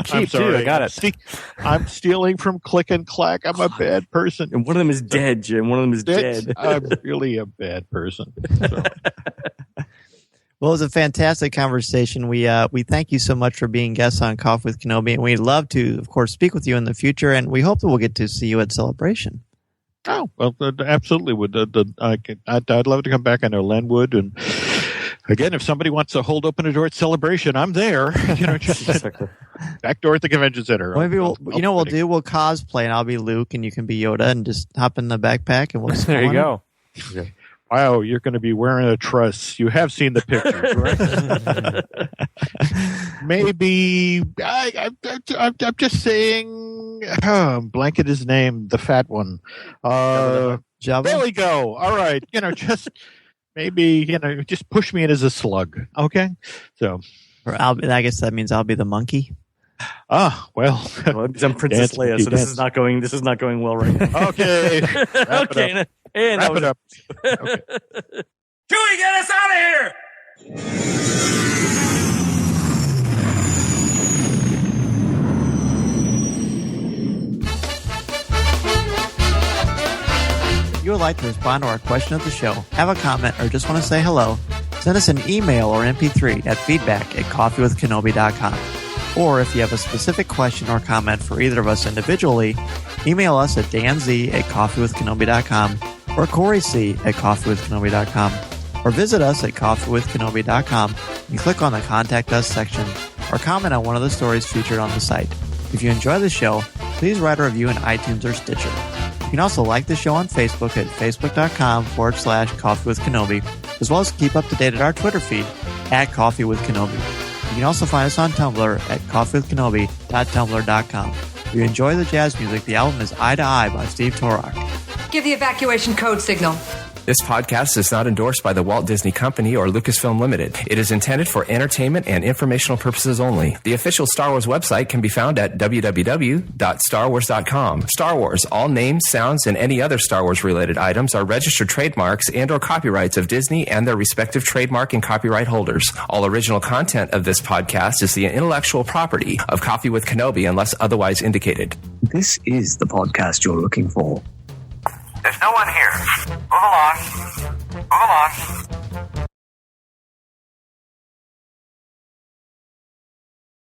Cheap too. I got it. I'm stealing from Click and Clack. I'm a bad person. And one of them is dead, Jim. One of them is dead. I'm really a bad person. So. Well, it was a fantastic conversation. We thank you so much for being guests on Coffee with Kenobi, and we'd love to, of course, speak with you in the future, and we hope that we'll get to see you at Celebration. Oh, well, absolutely would. I'd love to come back. I know Len would, and again, if somebody wants to hold open a door at Celebration, I'm there. Just back door at the convention center. Well, maybe we'll cosplay, and I'll be Luke, and you can be Yoda, and just hop in the backpack, and we'll just there you go. Okay. Wow, you're going to be wearing a truss. You have seen the pictures, right? Maybe I'm just saying. I'm blanking his name, the fat one. Jabba? There we go. All right, just maybe just push me in as a slug. Okay, so. I guess that means I'll be the monkey. Ah, well, I'm Princess Leia, so this is not going well right now. Okay, okay, and wrap it up. Okay. Chewie, get us out of here! If you would like to respond to our question of the show, have a comment, or just want to say hello, send us an email or MP3 at feedback@coffeewithkenobi.com. Or if you have a specific question or comment for either of us individually, email us at danz@coffeewithkenobi.com or coryc@coffeewithkenobi.com, or visit us at coffeewithkenobi.com and click on the Contact Us section, or comment on one of the stories featured on the site. If you enjoy the show, please write a review in iTunes or Stitcher. You can also like the show on Facebook at facebook.com/coffeewithkenobi, as well as keep up to date at our Twitter feed at Coffee with Kenobi. You can also find us on Tumblr at coffeewithkenobi.tumblr.com. If you enjoy the jazz music, the album is Eye to Eye by Steve Torak. Give the evacuation code signal. This podcast is not endorsed by the Walt Disney Company or Lucasfilm Limited. It is intended for entertainment and informational purposes only. The official Star Wars website can be found at www.starwars.com. Star Wars, all names, sounds, and any other Star Wars-related items are registered trademarks and or copyrights of Disney and their respective trademark and copyright holders. All original content of this podcast is the intellectual property of Coffee with Kenobi unless otherwise indicated. This is the podcast you're looking for. There's no one here. Move along. Move along.